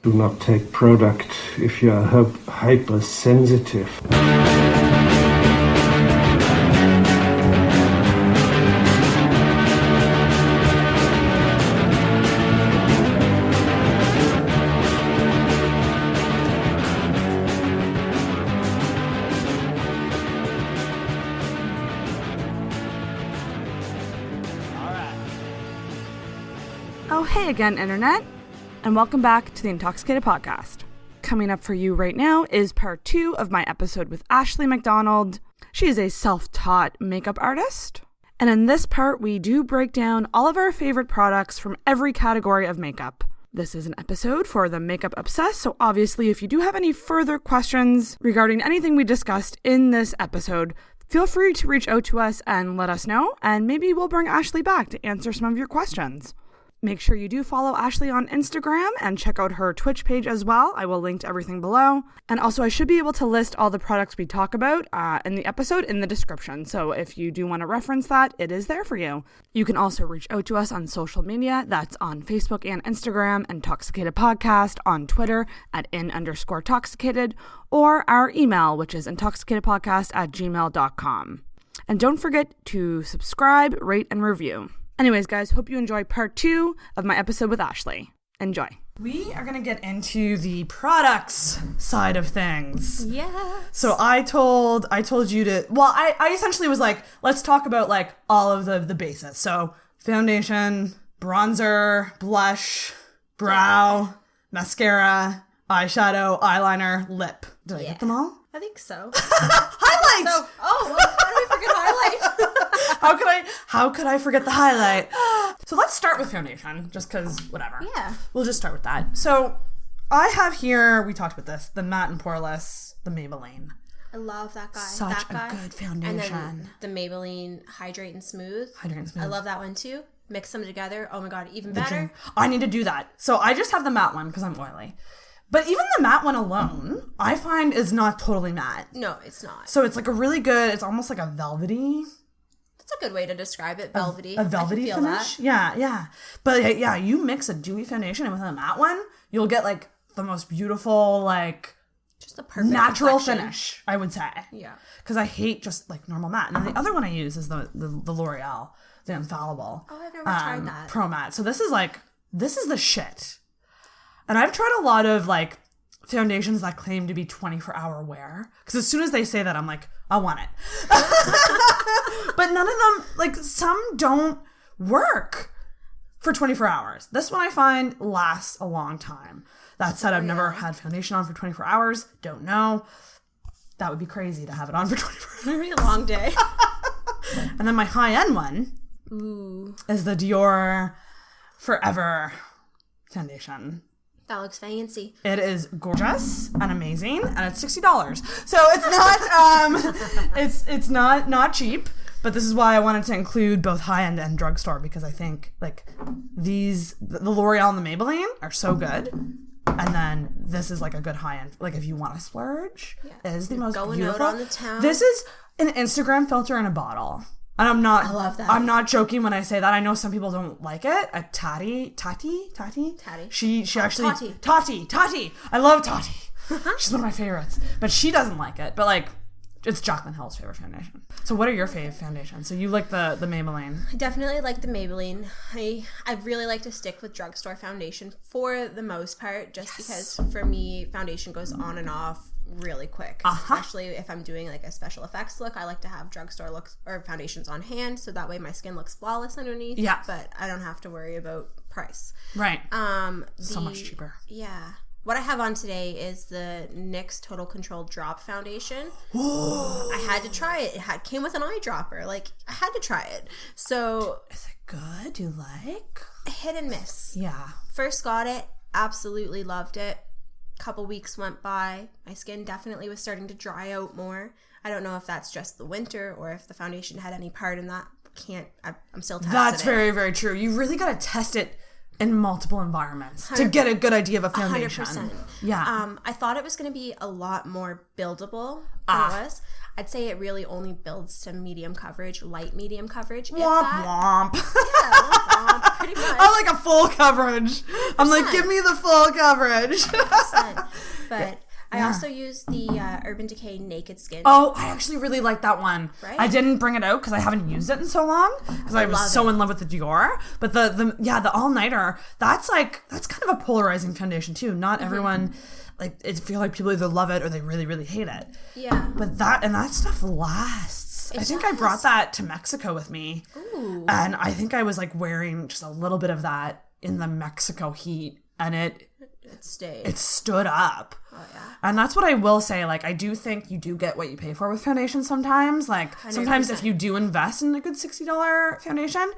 Do not take product if you are hypersensitive. Oh, hey again, Internet, and welcome back to the Intoxicated Podcast. Coming up for you right now is part 2 of my episode with Ashleigh MacDonald. She is a self-taught makeup artist, and in this part, we do break down all of our favorite products from every category of makeup. This is an episode for the makeup obsessed, so obviously if you do have any further questions regarding anything we discussed in this episode, feel free to reach out to us and let us know, and maybe we'll bring Ashleigh back to answer some of your questions. Make sure you do follow Ashleigh on Instagram and check out her Twitch page as well. I will link to everything below. And also, I should be able to list all the products we talk about in the episode in the description. So if you do want to reference that, it is there for you. You can also reach out to us on social media. That's on Facebook and Instagram, Intoxicated Podcast, on Twitter at @in_toxicated, or our email, which is intoxicatedpodcast@gmail.com. And don't forget to subscribe, rate, and review. Anyways, guys, hope you enjoy part 2 of my episode with Ashleigh. Enjoy. We are going to get into the products side of things. Yeah. So I told you to, well, I essentially was like, let's talk about like all of the bases. So foundation, bronzer, blush, brow, mascara, eyeshadow, eyeliner, lip. Did I get them all? I think so. Highlights! So, how did I forget highlight? How could I forget the highlight? So let's start with foundation, just because whatever. Yeah. We'll just start with that. So I have here, we talked about this, the matte and poreless, the Maybelline. I love that guy. Such a good foundation. And then the Maybelline Hydrate and Smooth. I love that one too. Mix them together. Oh my god, even better. I need to do that. So I just have the matte one because I'm oily. But even the matte one alone, I find is not totally matte. No, it's not. So it's like a really good, it's almost like a velvety. That's a good way to describe it, velvety. A velvety finish? That. Yeah. But yeah, you mix a dewy foundation and with a matte one, you'll get like the most beautiful, like, just a perfect natural complexion. Finish, I would say. Yeah. Because I hate just like normal matte. And then the other one I use is the L'Oreal, the Infallible. Oh, I've never tried that. Pro Matte. So this is the shit. And I've tried a lot of like foundations that claim to be 24-hour wear. Because as soon as they say that, I'm like, I want it. But none of them, like some don't work for 24 hours. This one I find lasts a long time. That said, I've never had foundation on for 24 hours. Don't know. That would be crazy to have it on for 24 hours. It would be a long day. And then my high-end one is the Dior Forever foundation. That looks fancy. It is gorgeous and amazing, and it's $60. So it's not it's not cheap. But this is why I wanted to include both high-end and drugstore, because I think like the L'Oreal and the Maybelline are so good. And then this is like a good high-end, like if you want to splurge, it is the most going beautiful. Out on the town. This is an Instagram filter in a bottle. And I love that. I'm not joking when I say that. I know some people don't like it. Tati. She actually Tati. I love Tati. She's one of my favorites. But she doesn't like it. But like, it's Jaclyn Hill's favorite foundation. So what are your fave foundations? So you like the Maybelline. I definitely like the Maybelline. I really like to stick with drugstore foundation for the most part, just because for me, foundation goes on and off really quick. Especially if I'm doing like a special effects look, I like to have drugstore looks or foundations on hand, so that way my skin looks flawless underneath. Yeah. But I don't have to worry about price. Right. So much cheaper. Yeah. What I have on today is the NYX Total Control Drop Foundation. Whoa. I had to try it. It came with an eyedropper. Like, I had to try it. So... Is it good? Do you like? Hit and miss. Yeah. First got it. Absolutely loved it. Couple weeks went by. My skin definitely was starting to dry out more. I don't know if that's just the winter or if the foundation had any part in that. I'm still testing it. That's very, very true. You really got to test it in multiple environments to get a good idea of a foundation. 100%. Yeah. I thought it was going to be a lot more buildable than it was. I'd say it really only builds to medium coverage, light medium coverage. Womp womp. Yeah, Pretty much. I like a full coverage. I'm like, give me the full coverage. 100%. But I also use the Urban Decay Naked Skin. Oh, I actually really like that one. Right? I didn't bring it out because I haven't used it in so long because I was so in love with the Dior. But the All Nighter, that's kind of a polarizing foundation too. Not everyone, like, I feel like people either love it or they really, really hate it. Yeah. But that stuff lasts. I think I brought that to Mexico with me. Ooh. And I think I was like wearing just a little bit of that in the Mexico heat, and it stayed. It stood up. Oh yeah. And that's what I will say. Like, I do think you do get what you pay for with foundation sometimes. Like, 100%. Sometimes if you do invest in a good $60 foundation,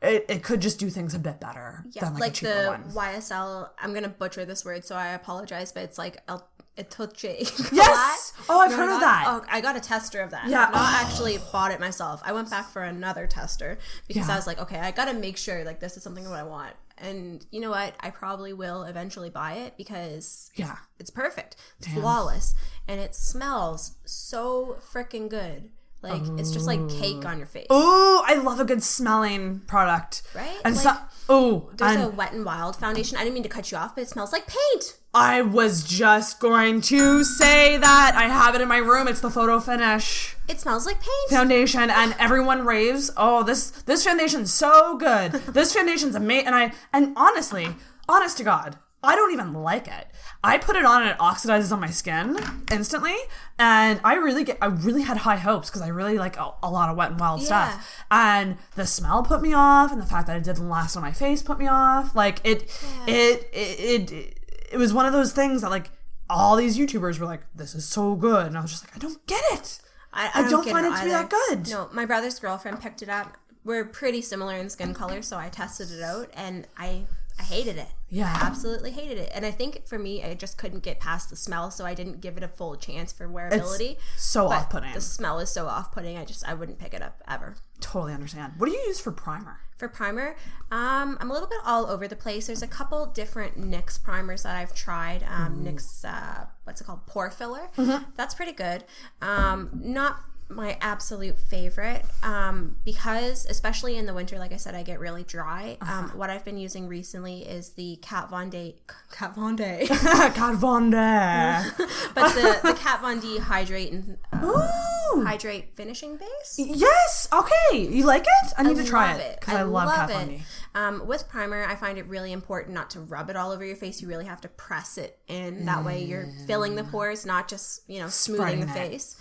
it could just do things a bit better than like a cheaper one. YSL, I'm going to butcher this word, so I apologize, but it's like Touche. Yes! Oh, I've heard of that. Oh, I got a tester of that. Yeah. I've not actually bought it myself. I went back for another tester because I was like, okay, I got to make sure like this is something that I want. And you know what? I probably will eventually buy it because it's perfect. It's flawless. And it smells so freaking good. Like, it's just like cake on your face. Oh, I love a good smelling product. Right? And like, there's a a Wet n Wild foundation. I didn't mean to cut you off, but it smells like paint. I was just going to say that. I have it in my room. It's the Photo Finish. It smells like paint. Foundation, and everyone raves, oh, this foundation's so good. This foundation's amazing. And honestly, honest to God, I don't even like it. I put it on and it oxidizes on my skin instantly, and I really had high hopes because I really like a lot of Wet n Wild stuff. And the smell put me off, and the fact that it didn't last on my face put me off. Like it was one of those things that like all these YouTubers were like, this is so good, and I was just like, I don't get it. I don't find it to be that good. No, my brother's girlfriend picked it up. We're pretty similar in skin color, so I tested it out, and I hated it. Yeah. I absolutely hated it. And I think for me, I just couldn't get past the smell, so I didn't give it a full chance for wearability. It's so off-putting. The smell is so off-putting, I wouldn't pick it up ever. Totally understand. What do you use for primer? For primer, I'm a little bit all over the place. There's a couple different NYX primers that I've tried. NYX, what's it called? Pore filler. That's pretty good. Not my absolute favorite because especially in the winter, like I said, I get really dry. What I've been using recently is the Kat Von D Kat Von D but the Kat Von D Hydrate and Hydrate finishing base. Yes. Okay, you like it? I need to try it because I love Kat Von D. With primer, I find it really important not to rub it all over your face. You really have to press it in. That way you're filling the pores, not just smoothing the face.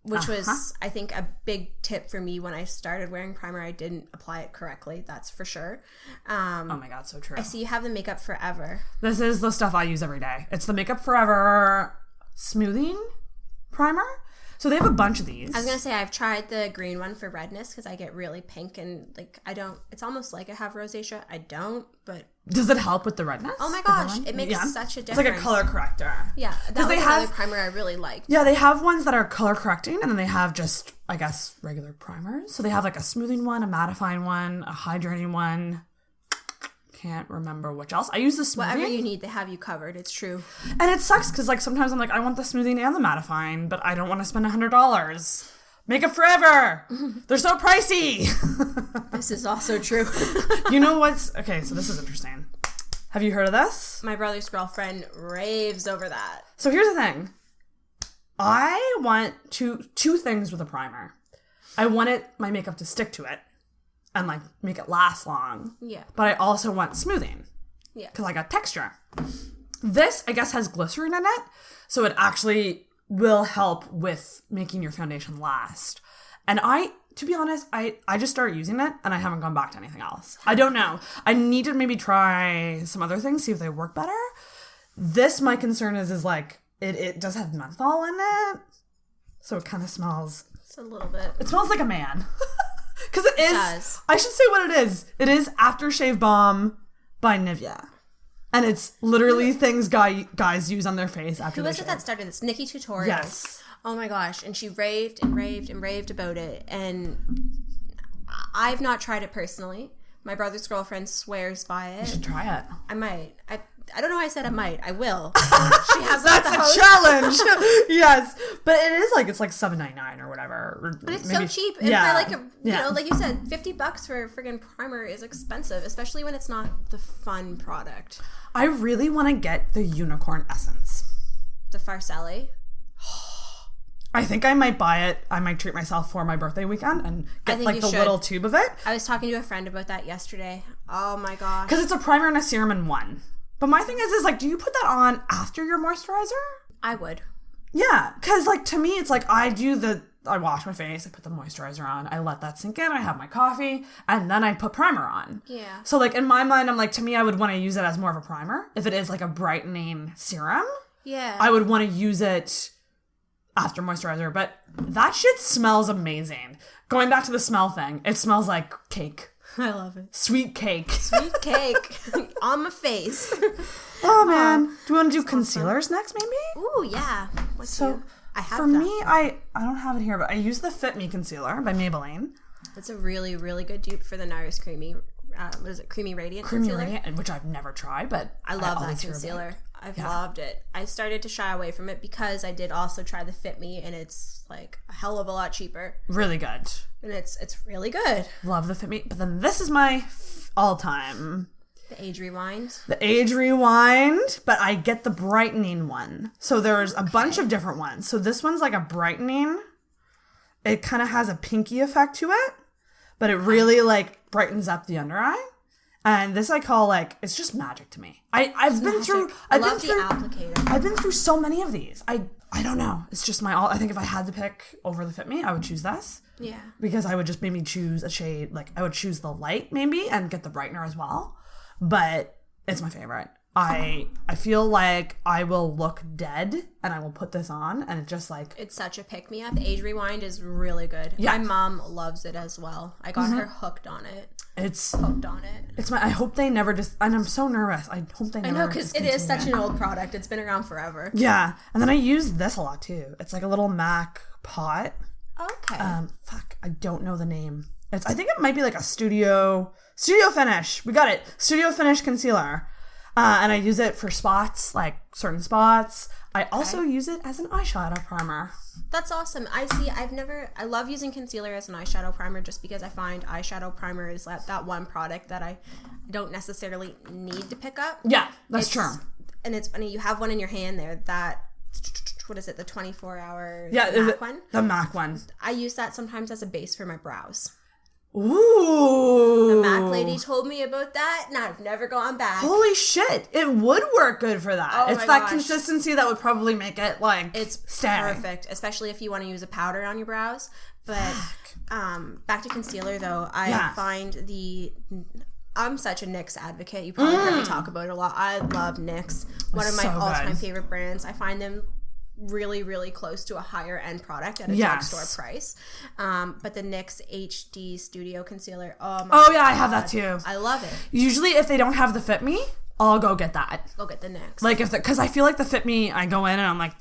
Which was, I think, a big tip for me when I started wearing primer. I didn't apply it correctly, that's for sure. Oh my God, so true. I see you have the Makeup Forever. This is the stuff I use every day. It's the Makeup Forever smoothing primer. So they have a bunch of these. I was going to say, I've tried the green one for redness because I get really pink and like it's almost like I have rosacea. I don't, but... Does it help with the redness? Oh my gosh, it makes such a difference. It's like a color corrector. Yeah, that was another primer I really liked. Yeah, they have ones that are color correcting, and then they have just, I guess, regular primers. So they have like a smoothing one, a mattifying one, a hydrating one. Can't remember which else. I use the smoothing. Whatever you need, they have you covered. It's true. And it sucks because like sometimes I'm like, I want the smoothing and the mattifying, but I don't want to spend $100. Makeup Forever. They're so pricey. This is also true. You know what's... Okay, so this is interesting. Have you heard of this? My brother's girlfriend raves over that. So here's the thing. I want two things with a primer. I want my makeup to stick to it and like make it last long. Yeah. But I also want smoothing. Yeah. Because I got texture. This, I guess, has glycerin in it. So it actually will help with making your foundation last. And to be honest, I just started using it and I haven't gone back to anything else. I don't know. I need to maybe try some other things, see if they work better. This, my concern is like, it does have menthol in it. So it kind of smells... It's a little bit... It smells like a man. Because it does. I should say what it is. It is Aftershave Balm by Nivea. And it's literally things guys use on their face after they shave. Who was it that started this? Nikki Tutorials. Yes. Oh my gosh. And she raved and raved and raved about it. And I've not tried it personally. My brother's girlfriend swears by it. You should try it. I might. I don't know why I said I might. I will. She has That's a challenge. Yes. But it is like, it's like $7.99 or whatever. But it's so cheap. And for like, you know, like you said, $50 for a friggin' primer is expensive, especially when it's not the fun product. I really want to get the Unicorn Essence. The Farcelli. I think I might buy it. I might treat myself for my birthday weekend and get like the little tube of it. I was talking to a friend about that yesterday. Oh my gosh. Because it's a primer and a serum in one. But my thing is like, do you put that on after your moisturizer? I would. Yeah. Because like to me, it's like I wash my face, I put the moisturizer on, I let that sink in, I have my coffee, and then I put primer on. Yeah. So like in my mind, I'm like, to me, I would want to use it as more of a primer. If it is like a brightening serum, yeah, I would want to use it after moisturizer, but that shit smells amazing. Going back to the smell thing, it smells like cake. I love it. Sweet cake. Sweet cake on my face. Oh man. Do you want to do concealers next maybe? Ooh, yeah. I have for me, I don't have it here, but I use the Fit Me concealer by Maybelline. It's a really, really good dupe for the Nars Creamy, what is it? Creamy Radiant concealer? Radiant, which I've never tried, but I love that concealer. I've loved it. I started to shy away from it because I did also try the Fit Me, and it's like a hell of a lot cheaper. Really good. And it's really good. Love the Fit Me. But then this is my all-time. The Age Rewind. The Age Rewind, but I get the brightening one. So there's a bunch of different ones. So this one's like a brightening. It kind of has a pinky effect to it, but it really like brightens up the under eye. And this I call like, it's just magic to me. I've been through so many of these. I don't know. It's just I think if I had to pick over the Fit Me, I would choose this. Yeah. Because I would just maybe choose a shade, like I would choose the light maybe and get the brightener as well. But it's my favorite. I feel like I will look dead and I will put this on and it just like... It's such a pick-me-up. The Age Rewind is really good. Yeah. My mom loves it as well. I got her hooked on it. I hope they never and I'm so nervous. I hope they never... I know, because it is such an old product. It's been around forever. Yeah. And then I use this a lot too. It's like a little MAC pot. Okay. I don't know the name. I think it might be like a Studio Finish. We got it. Studio Finish concealer. And I use it for spots, like certain spots. I also use it as an eyeshadow primer. That's awesome. I love using concealer as an eyeshadow primer just because I find eyeshadow primer is that one product that I don't necessarily need to pick up. Yeah, that's true. And it's funny, you have one in your hand there, what is it, the 24-hour MAC one? The MAC one. I use that sometimes as a base for my brows. Ooh. The MAC lady told me about that, and I've never gone back. Holy shit. It would work good for that. Oh it's that gosh. Consistency that would probably make it, like, it's perfect, especially if you want to use a powder on your brows. But back to concealer, though. I find I'm such a NYX advocate. You probably heard me talk about it a lot. I love NYX. One of my all-time favorite brands. I find them really, really close to a higher end product at a drugstore price. But the NYX HD Studio Concealer, God. I have that too. I love it. Usually if they don't have the Fit Me, I'll go get that. Go get the NYX. Like because I feel like the Fit Me, I go in and I'm like,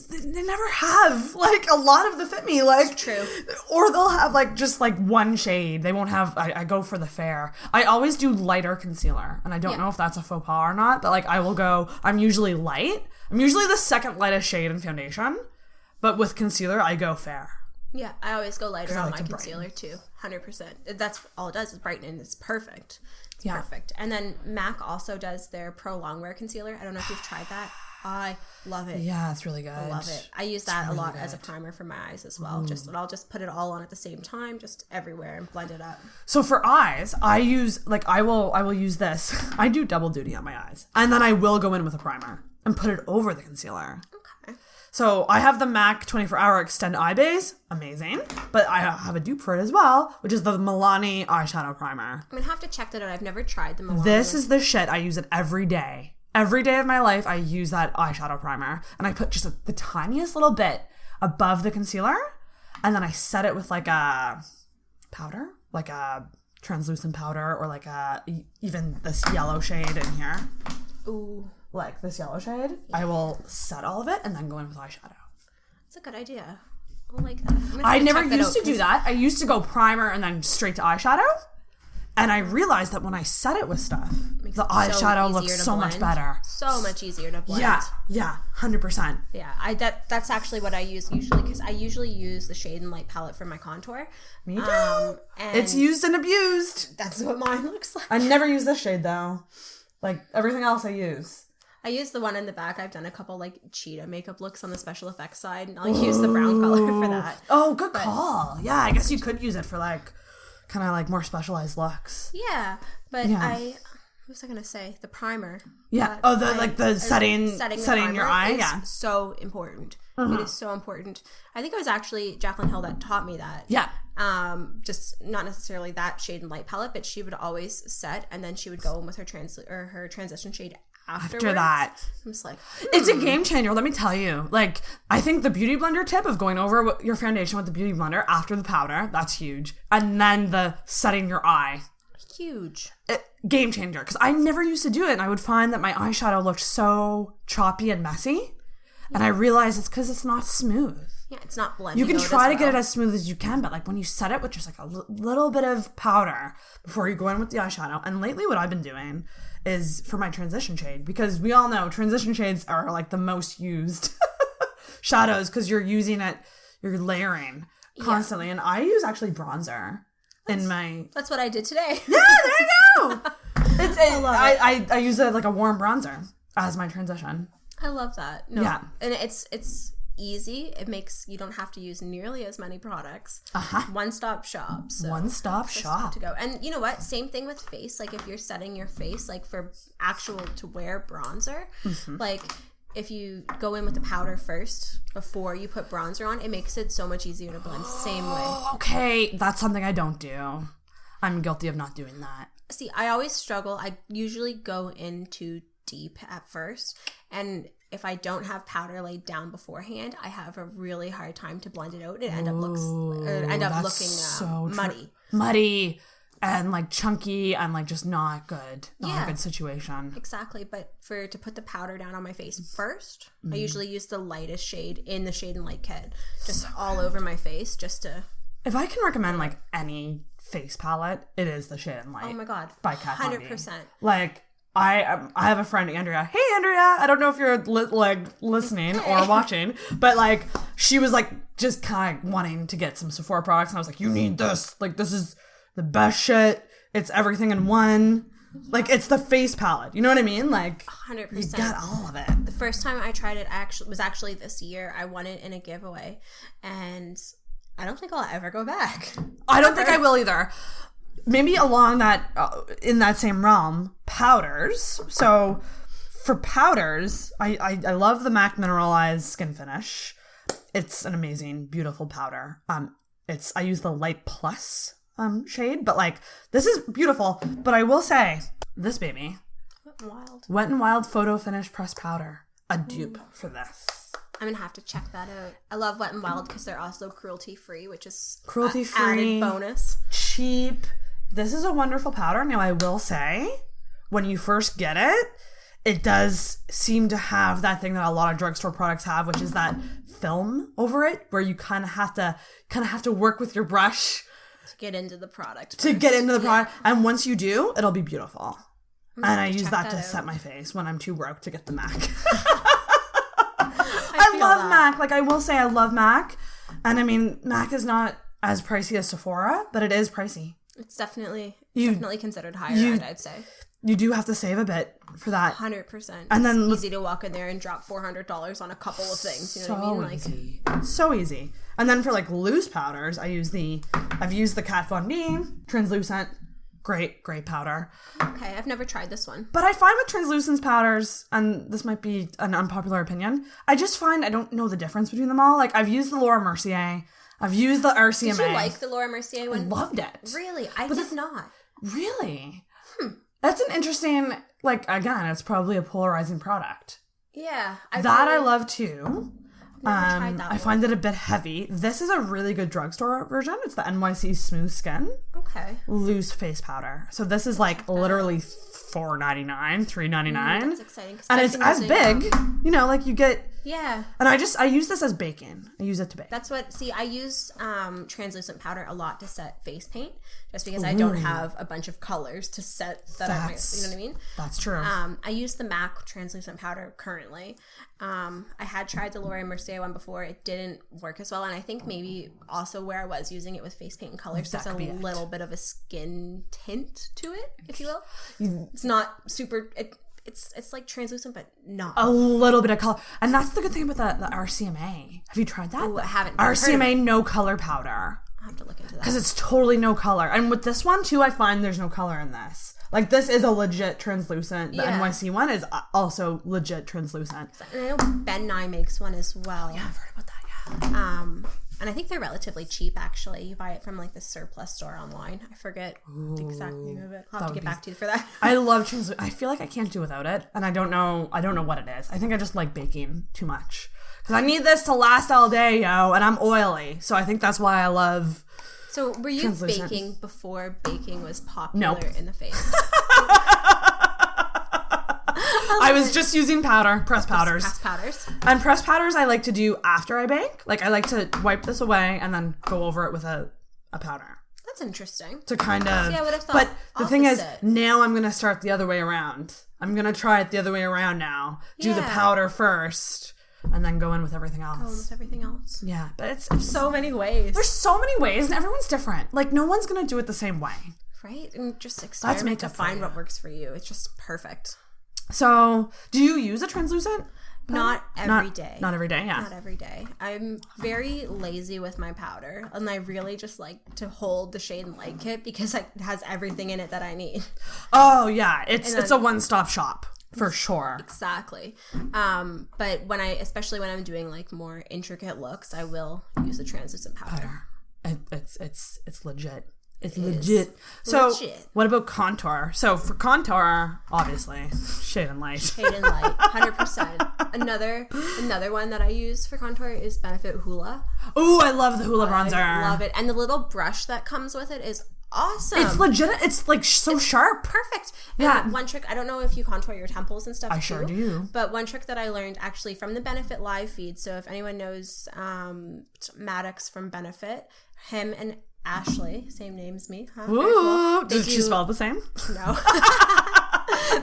they never have like a lot of the Fit Me. Like, it's true. Or they'll have like just like one shade. They won't have, I go for the fair. I always do lighter concealer. And I don't know if that's a faux pas or not, but like I'm usually light. I'm usually the second lightest shade in foundation, but with concealer, I go fair. Yeah, I always go lighter on my concealer too, 100%. That's all it does is brighten. It's perfect. It's perfect. And then MAC also does their Pro-Longwear concealer. I don't know if you've tried that. I love it. Yeah, it's really good. I love it. I use that a lot as a primer for my eyes as well. I'll just put it all on at the same time, just everywhere, and blend it up. So for eyes, I use I will use this. I do double duty on my eyes, and then I will go in with a primer and put it over the concealer. Okay. So I have the MAC 24-Hour Extend Eye Base, amazing. But I have a dupe for it as well, which is the Milani eyeshadow primer. I'm gonna have to check that out. I've never tried the Milani. This is the shit. I use it every day. Every day of my life, I use that eyeshadow primer. And I put just the tiniest little bit above the concealer. And then I set it with like a powder, like a translucent powder, or like even this yellow shade in here. Ooh. Like this yellow shade. Yeah. I will set all of it and then go in with eyeshadow. That's a good idea. I like that. I never used to do that. I used to go primer and then straight to eyeshadow. And I realized that when I set it with stuff, the eyeshadow looks so much better. So much easier to blend. Yeah, 100%. Yeah, that's actually what I use usually, because I usually use the Shade and Light palette for my contour. Me too. It's used and abused. That's what mine looks like. I never use this shade though. Like everything else I use. I use the one in the back. I've done a couple like cheetah makeup looks on the special effects side, and I'll use the brown color for that. Oh, good call. Yeah, I guess you could use it for like kind of like more specialized looks. Yeah, but what was I gonna say? The primer. Yeah. Setting your eye. Yeah. So important. It is so important. I think it was actually Jaclyn Hill that taught me that. Yeah. Just not necessarily that Shade and Light palette, but she would always set, and then she would go in with her transition shade after that. I'm just like, it's a game changer. Let me tell you. Like, I think the beauty blender tip of going over your foundation with the beauty blender after the powder, that's huge. And then the setting your eye. Huge. Game changer. Because I never used to do it, and I would find that my eyeshadow looked so choppy and messy. And I realized it's because it's not smooth. Yeah, it's not blending. You can try to get it as smooth as you can, but like when you set it with just like a little bit of powder before you go in with the eyeshadow. And lately what I've been doing is for my transition shade, because we all know transition shades are like the most used shadows because you're using it, you're layering constantly. And I use actually bronzer in my... That's what I did today. Yeah, there you go. I use it like a warm bronzer as my transition. I love that. No, yeah. And it's easy. It makes you don't have to use nearly as many products. One-stop shop. So one-stop shop to go. And you know what? Same thing with face. Like if you're setting your face like for actual to wear bronzer, like if you go in with the powder first before you put bronzer on, it makes it so much easier to blend. Same way. Okay, that's something I don't do. I'm guilty of not doing that. See, I always struggle. I usually go in too deep at first, and if I don't have powder laid down beforehand, I have a really hard time to blend it out. It end up looking muddy and like chunky and like just not good. Not a good situation. Exactly. But to put the powder down on my face first, I usually use the lightest shade in the Shade and Light kit, just all over my face, just to. If I can recommend like any face palette, it is the Shade and Light. Oh my god, by Kat 100%. Like. I have a friend, Andrea. Hey, Andrea. I don't know if you're listening or watching, but like she was like just kind of wanting to get some Sephora products, and I was like, you need this. Like this is the best shit. It's everything in one. Like it's the face palette. You know what I mean? Like 100%. You got all of it. The first time I tried it was actually this year. I won it in a giveaway, and I don't think I'll ever go back. I don't think I will either. Maybe along that, in that same realm, powders. So for powders, I love the MAC Mineralized Skin Finish. It's an amazing, beautiful powder. I use the Light Plus shade, but like this is beautiful. But I will say, this baby, Wet n Wild Photo Finish Pressed Powder, a dupe for this. I'm gonna have to check that out. I love Wet n Wild because they're also cruelty free, which is cruelty-free, added bonus. Cheap. This is a wonderful powder. Now, I will say, when you first get it, it does seem to have that thing that a lot of drugstore products have, which is that film over it, where you kind of have to work with your brush to get into the product. And once you do, it'll be beautiful. And I use that to set my face when I'm too broke to get the MAC. I love MAC. Like, I will say I love MAC. And I mean, MAC is not as pricey as Sephora, but it is pricey. It's definitely considered higher end, I'd say. You do have to save a bit for that. 100%. And then it's easy to walk in there and drop $400 on a couple of things. You know what I mean? Like, easy. So easy. And then for like loose powders, I've used the Kat Von D translucent. Great powder. Okay, I've never tried this one. But I find with translucent powders, and this might be an unpopular opinion, I just find I don't know the difference between them all. Like I've used the Laura Mercier. I've used the RCMA. Did you like the Laura Mercier one? I loved it. Really? I did not. Really? That's an interesting, like, again, it's probably a polarizing product. Yeah. I love too. Never tried that I one. find it a bit heavy. This is a really good drugstore version. It's the NYC Smooth Skin Okay. loose face powder. So this is like literally $4.99, $3.99. That's exciting. 'Cause And I've it's been as using, big, you know, like you get, Yeah. and I use this as baking. I use it to bake. That's what, see, I use translucent powder a lot to set face paint just because I don't have a bunch of colors to set that I might, you know what I mean? That's true. I use the MAC translucent powder currently. I had tried the Laura Mercier one before. It didn't work as well. And I think maybe also where I was using it with face paint and colors, there's a little bit of a skin tint to it, if you will. It's not super... It's like translucent, but not. A little bit of color. And that's the good thing about the RCMA. Have you tried that? Oh, I haven't. RCMA no color powder. I'll have to look into that. Because it's totally no color. And with this one, too, I find there's no color in this. Like, this is a legit translucent. The NYC one is also legit translucent. And I know Ben Nye makes one as well. Yeah, I've heard about that, yeah. And I think they're relatively cheap, actually. You buy it from, like, the surplus store online. I forget the exact name of it. I'll have to get back to you for that. I love translucent. I feel like I can't do without it. And I don't know what it is. I think I just like baking too much. Because I need this to last all day, yo. And I'm oily. So I think that's why I love... So were you baking before baking was popular in the face? I was just using pressed powders. Pressed powders. And pressed powders I like to do after I bake. Like, I like to wipe this away and then go over it with a powder. That's interesting. To kind of... See, I would have thought But the thing is, opposite. now I'm going to start the other way around. I'm going to try it the other way around now. Do the powder first and then go in with everything else. Go in with everything else. Yeah, but it's So many ways. there's so many ways and everyone's different. Like, no one's going to do it the same way. Right? And just experiment to makeup for find you. what works for you. It's just perfect. So, do you use a translucent? Not every day. Not every day, yeah. Not every day. I'm very lazy with my powder, and I really just like to hold the shade and light kit because it has everything in it that I need. Oh, yeah. It's a one-stop shop for sure. Exactly. But especially when I'm doing like more intricate looks, I will use the translucent powder. It's legit. It's legit. So, legit. What about contour? So, for contour, obviously, shade and light. Shade and light, 100%. Another one that I use for contour is Benefit Hoola. Ooh, I love the Hoola Bronzer. I love it. And the little brush that comes with it is awesome. It's legit. It's like so sharp. Perfect. Yeah. And one trick, I don't know if you contour your temples and stuff I too. sure do. But one trick that I learned actually from the Benefit live feed. So if anyone knows Maddox from Benefit, him and Ashleigh, same name as me. Huh? Ooh, Cool. did she spell the same? No.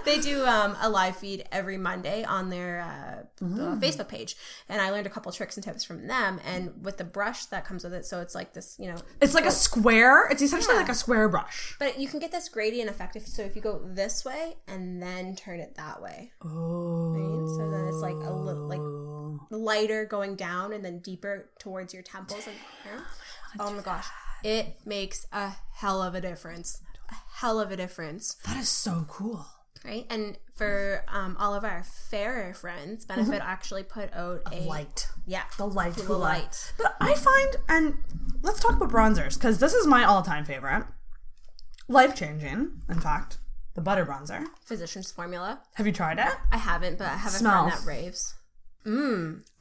They do a live feed every Monday on their Facebook page. And I learned a couple tricks and tips from them. And with the brush that comes with it, so it's like this, It's like a square. It's essentially like a square brush. But you can get this gradient effect. So if you go this way and then turn it that way. Oh. Right? So then it's like a little like lighter going down and then deeper towards your temples and hair. Oh my gosh. It makes a hell of a difference. A hell of a difference. That is so cool. Right? And for all of our fairer friends, Benefit actually put out a light. Yeah. The light. The light. But I find, and let's talk about bronzers, because this is my all-time favorite. Life-changing, in fact. The Butter Bronzer. Physician's Formula. Have you tried it? I haven't, but I have a Smells. friend that raves.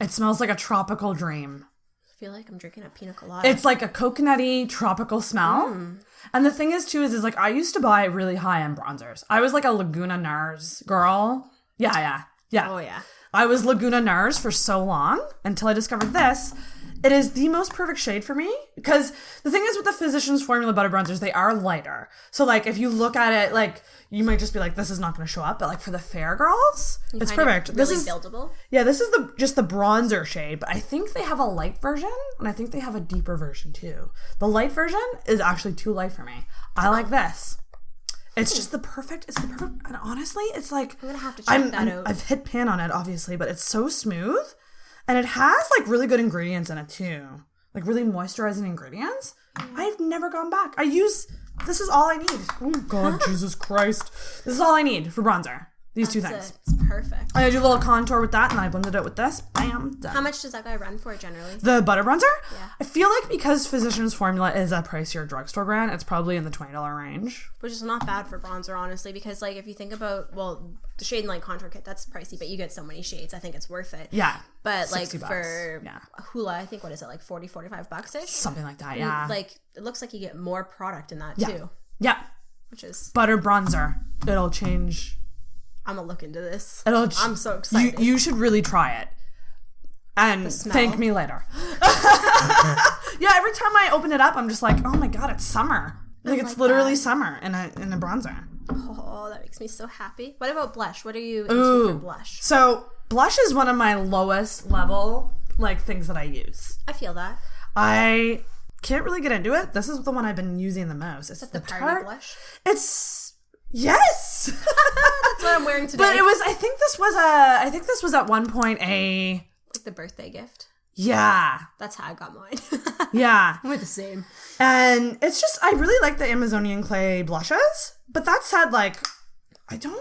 It smells like a tropical dream. I feel like I'm drinking a pina colada. It's like a coconutty tropical smell. And the thing is too is like I used to buy really high-end bronzers. I was like a Laguna Nars girl. Yeah. Oh yeah. I was Laguna Nars for so long until I discovered this. It is the most perfect shade for me because the thing is with the Physicians Formula Butter Bronzers, they are lighter. So like if you look at it, like you might just be like, this is not going to show up. But like for the fair girls, it's perfect. Really This is buildable. Yeah, this is just the bronzer shade, but I think they have a light version and I think they have a deeper version too. The light version is actually too light for me. I like this. It's just it's the perfect, and honestly, it's like, I'm gonna have to check that out. I've hit pan on it, obviously, but it's so smooth, and it has like really good ingredients in it too, like really moisturizing ingredients. I've never gone back. This is all I need. Oh God, Jesus Christ. This is all I need for bronzer. These two things. It's perfect. I do a little contour with that, and I blended it with this. Bam, done. How much does that guy run for generally? The butter bronzer? Yeah. I feel like because Physicians Formula is a pricier drugstore brand, it's probably in the $20 range. Which is not bad for bronzer, honestly, because like if you think about, well, the Shade and Light contour kit, that's pricey, but you get so many shades. I think it's worth it. Yeah. But like $60. for Hoola, I think, what is it, like 40, 45 bucks-ish? Something like that, yeah. Like, it looks like you get more product in that too. Yeah. Which is... Butter bronzer. It'll change... I'm gonna look into this. I'm so excited. You should really try it. And thank me later. Yeah, every time I open it up, I'm just like, oh my god, it's summer. Like, it's literally summer in a bronzer. Oh, that makes me so happy. What about blush? What are you into for blush? So, blush is one of my lowest level, like, things that I use. I feel that. I can't really get into it. This is the one I've been using the most. It's the Tarte blush? It's... Yes! That's what I'm wearing today. But it was, I think this was at one point like the birthday gift. Yeah. That's how I got mine. Yeah. We're the same. And it's just, I really like the Amazonian clay blushes. But that said, like, I feel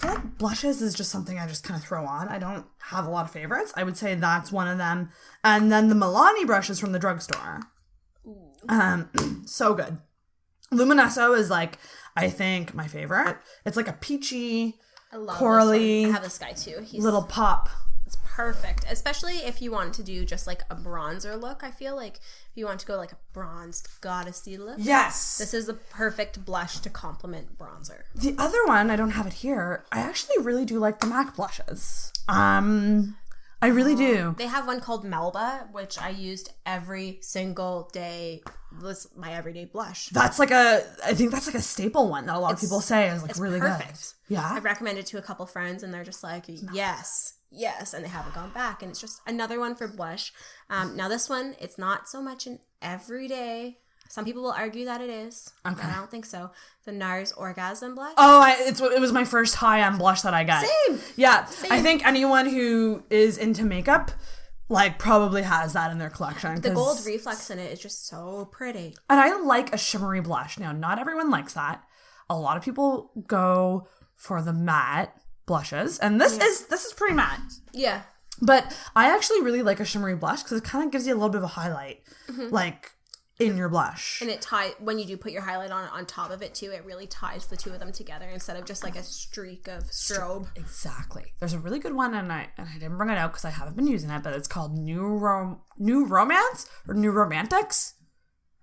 like blushes is just something I just kind of throw on. I don't have a lot of favorites. I would say that's one of them. And then the Milani brushes from the drugstore. So good. Luminesso is like, I think, my favorite. It's like a peachy, corally. I have this guy too. He's little pop. It's perfect, especially if you want to do just like a bronzer look. I feel like if you want to go like a bronzed goddessy look, yes, this is the perfect blush to complement bronzer. The other one, I don't have it here. I actually really do like the MAC blushes. I really do. They have one called Melba, which I used every single day. Was my everyday blush. I think that's like a staple one that a lot of people say is like really perfect. Good. Yeah. I've recommended it to a couple friends and they're just like, yes, and they haven't gone back. And it's just another one for blush. Now this one, it's not so much an everyday. Some people will argue that it is. Okay. But I don't think so. The Nars Orgasm blush. Oh, it was my first high-end blush that I got. Same. Yeah. Same. I think anyone who is into makeup, like, probably has that in their collection. The gold reflex in it is just so pretty. And I like a shimmery blush. Now, not everyone likes that. A lot of people go for the matte blushes. And this is pretty matte. Yeah. But I actually really like a shimmery blush because it kind of gives you a little bit of a highlight. Like... in your blush. And it when you do put your highlight on top of it too, it really ties the two of them together instead of just like a streak of strobe. Exactly. There's a really good one, and I didn't bring it out because I haven't been using it, but it's called New Romance or New Romantics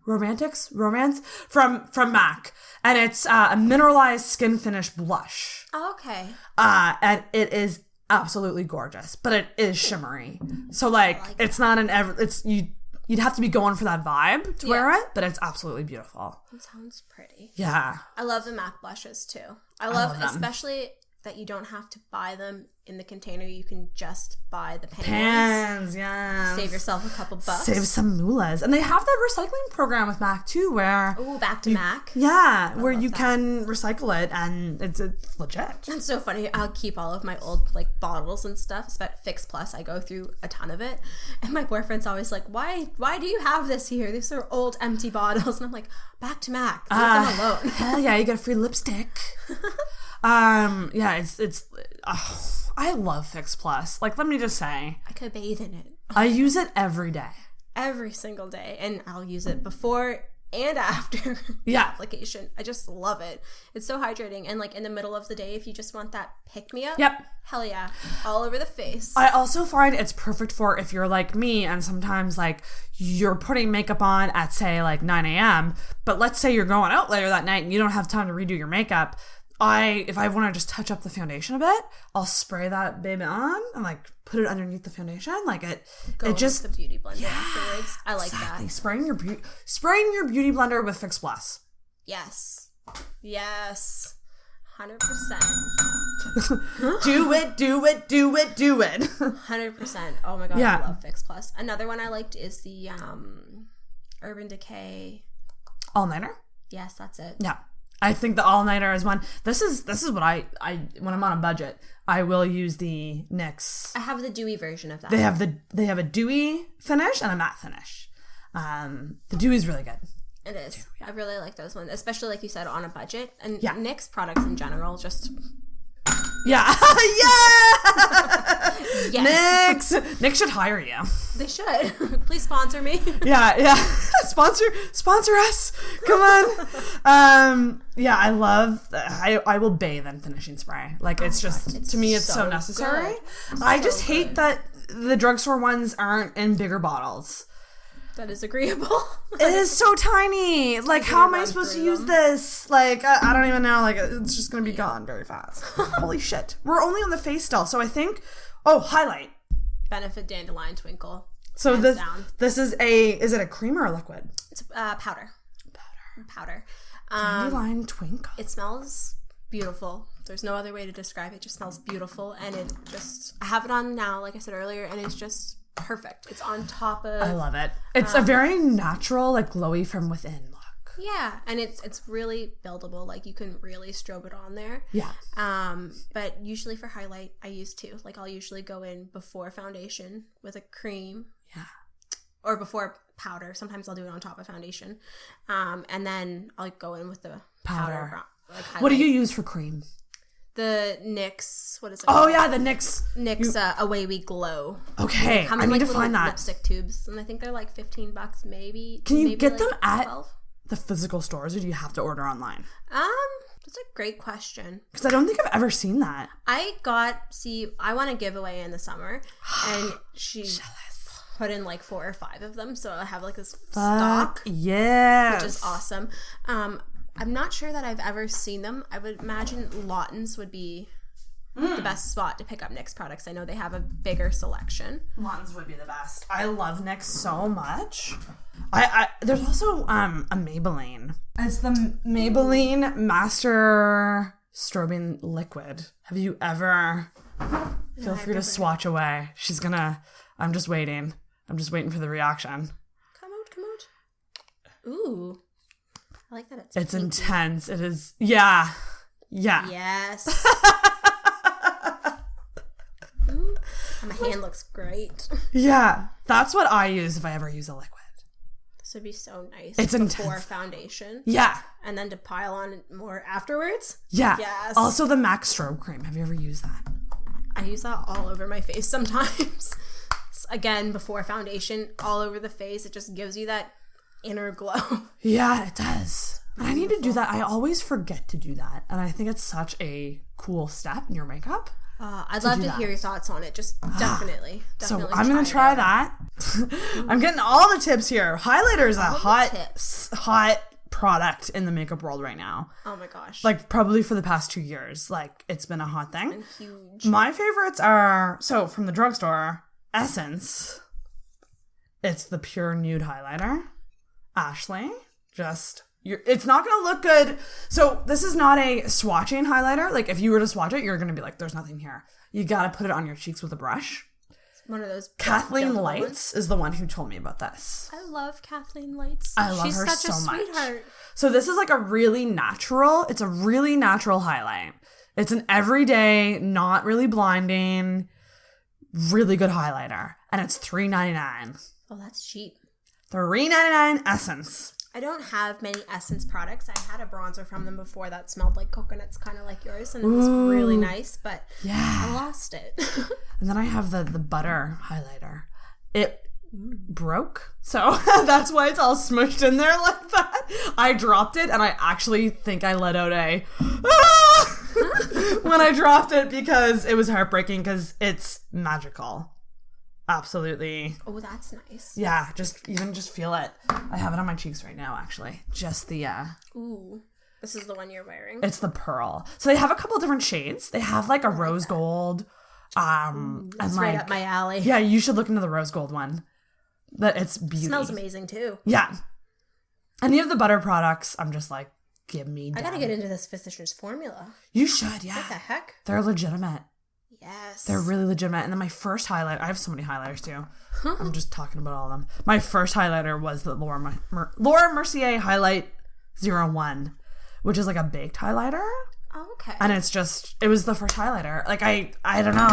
from MAC, and it's a mineralized skin finish blush. Oh, okay. And it is absolutely gorgeous, but it is shimmery. So like it's not you'd have to be going for that vibe to wear it, but it's absolutely beautiful. It sounds pretty. Yeah. I love the MAC blushes too. I love especially that you don't have to buy them in the container. You can just buy the pans. Yeah. Save yourself a couple bucks. Save some moolahs. And they have that recycling program with MAC too, where... Ooh, back to MAC. Yeah, where you can recycle it, and it's legit. It's so funny. I'll keep all of my old like bottles and stuff. It's about Fix Plus. I go through a ton of it. And my boyfriend's always like, why do you have this here? These are old empty bottles. And I'm like, back to MAC. Leave them alone. Hell yeah, you get a free lipstick. Yeah, I love Fix Plus. Like, let me just say, I could bathe in it. I use it every day. Every single day. And I'll use it before and after the application. I just love it. It's so hydrating. And like in the middle of the day, if you just want that pick-me-up, hell yeah, all over the face. I also find it's perfect for if you're like me and sometimes like you're putting makeup on at say like 9 a.m. But let's say you're going out later that night and you don't have time to redo your makeup. If I want to just touch up the foundation a bit, I'll spray that baby on and like put it underneath the foundation. Like it just the beauty blender afterwards. I like that. Spraying your beauty blender with Fix Plus. Yes. 100%. Do it. 100%. Oh my god, I love Fix Plus. Another one I liked is the Urban Decay All-Nighter. Yes, that's it. Yeah. I think the all-nighter is one. This is what I when I'm on a budget, I will use the NYX. I have the dewy version of that. They have a dewy finish and a matte finish. The dewy is really good. It is. I really like those ones, especially like you said on a budget. And NYX products in general, just Yeah. Yes. Nyx should hire you. They should. Please sponsor me. Yeah. Sponsor us. Come on. Yeah, I will bathe in finishing spray. Like, it's just, to me, it's so necessary. I just hate that the drugstore ones aren't in bigger bottles. That is agreeable. It is so tiny. Like, how am I supposed to use this? Like, I don't even know. Like, it's just going to be gone very fast. Holy shit. We're only on the face still. So I think, highlight. Benefit Dandelion Twinkle. So this is it a cream or a liquid? It's powder. Dandelion Twinkle. It smells beautiful. There's no other way to describe it. It just smells beautiful. And I have it on now, like I said earlier, and it's just perfect. It's on top of... I love it. It's a very natural, like, glowy from within look. Yeah, and it's really buildable. Like, you can really strobe it on there. Yeah. But usually for highlight, I use two. Like, I'll usually go in before foundation with a cream. Yeah. Or before powder. Sometimes I'll do it on top of foundation. And then I'll go in with the powder. Like, what do you use for cream? The NYX, what is it? Oh, yeah, the NYX. NYX Away We Glow. Okay, I need to find that. Lipstick tubes, and I think they're like $15 maybe. Can you get like them at 12? The physical stores, or do you have to order online? That's a great question. Because I don't think I've ever seen that. I want a giveaway in the summer, and she put in like 4 or 5 of them, so I have like this stock. Yes. Which is awesome. I'm not sure that I've ever seen them. I would imagine Lawton's would be the best spot to pick up NYX products. I know they have a bigger selection. Lawton's would be the best. I love NYX so much. There's also a Maybelline. It's the Maybelline Master Strobing Liquid. Have you ever... Feel free to swatch away. I'm just waiting. I'm just waiting for the reaction. Come out. Ooh. I like that it's intense. It is. Yeah. Yes. Ooh, my hand looks great. Yeah. That's what I use if I ever use a liquid. This would be so nice. It's before intense. Foundation. Yeah. And then to pile on more afterwards. Yeah. Yes. Also the MAC Strobe Cream. Have you ever used that? I use that all over my face sometimes. Again, before foundation, all over the face. It just gives you that inner glow. Yeah, it does. I need to do that. I always forget to do that. And I think it's such a cool step in your makeup. I'd love to hear your thoughts on it. Just definitely. So I'm going to try that. I'm getting all the tips here. Highlighter is a hot product in the makeup world right now. Oh my gosh. Like probably for the past 2 years. Like it's been a hot thing. It's been huge. My favorites are, from the drugstore, Essence. It's the Pure Nude Highlighter. Ashleigh, it's not going to look good. So this is not a swatching highlighter. Like if you were to swatch it, you're going to be like, there's nothing here. You got to put it on your cheeks with a brush. One of those. Kathleen Lights is the one who told me about this. I love Kathleen Lights. I love her so much. She's such a sweetheart. So this is like a really natural highlight. It's an everyday, not really blinding, really good highlighter. And it's $3.99. Oh, that's cheap. $3.99 Essence. I don't have many Essence products. I had a bronzer from them before that smelled like coconuts, kind of like yours, and it was really nice, but I lost it. And then I have the butter highlighter. It broke, so that's why it's all smushed in there like that. I dropped it, and I actually think I let out a when I dropped it because it was heartbreaking because it's magical. Absolutely. Oh, that's nice. Yeah, just feel it. I have it on my cheeks right now, actually. Just the Ooh. This is the one you're wearing. It's the Pearl. So they have a couple different shades. They have like a rose gold. That's and right up my alley. Yeah, you should look into the rose gold one. But it's beauty. It smells amazing too. Yeah. Any of the butter products, I'm just like, give me down. I gotta get into this Physicians Formula. You should, yeah. What the heck? They're legitimate. Yes. They're really legitimate. And then my first highlight, I have so many highlighters too. I'm just talking about all of them. My first highlighter was the Laura Mercier Highlight 01, which is like a baked highlighter. Oh, okay. And it was the first highlighter. Like I don't know,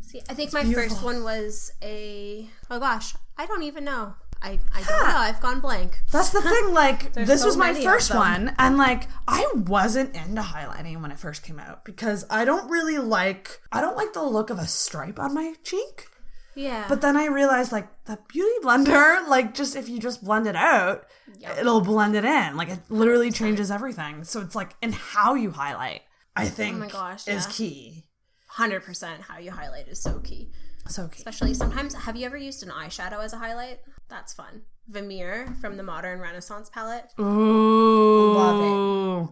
See, I think my first one was oh gosh, I don't even know. I don't know. I've gone blank. That's the thing. Like, this was my first one. And, like, I wasn't into highlighting when it first came out because I don't like the look of a stripe on my cheek. Yeah. But then I realized, like, the Beauty Blender, like, just if you just blend it out, it'll blend it in. Like, it literally changes everything. So it's, like, in how you highlight, I think, oh my gosh, is key. 100% how you highlight is so key. So key. Especially sometimes, have you ever used an eyeshadow as a highlight? That's fun. Vermeer from the Modern Renaissance palette. Ooh.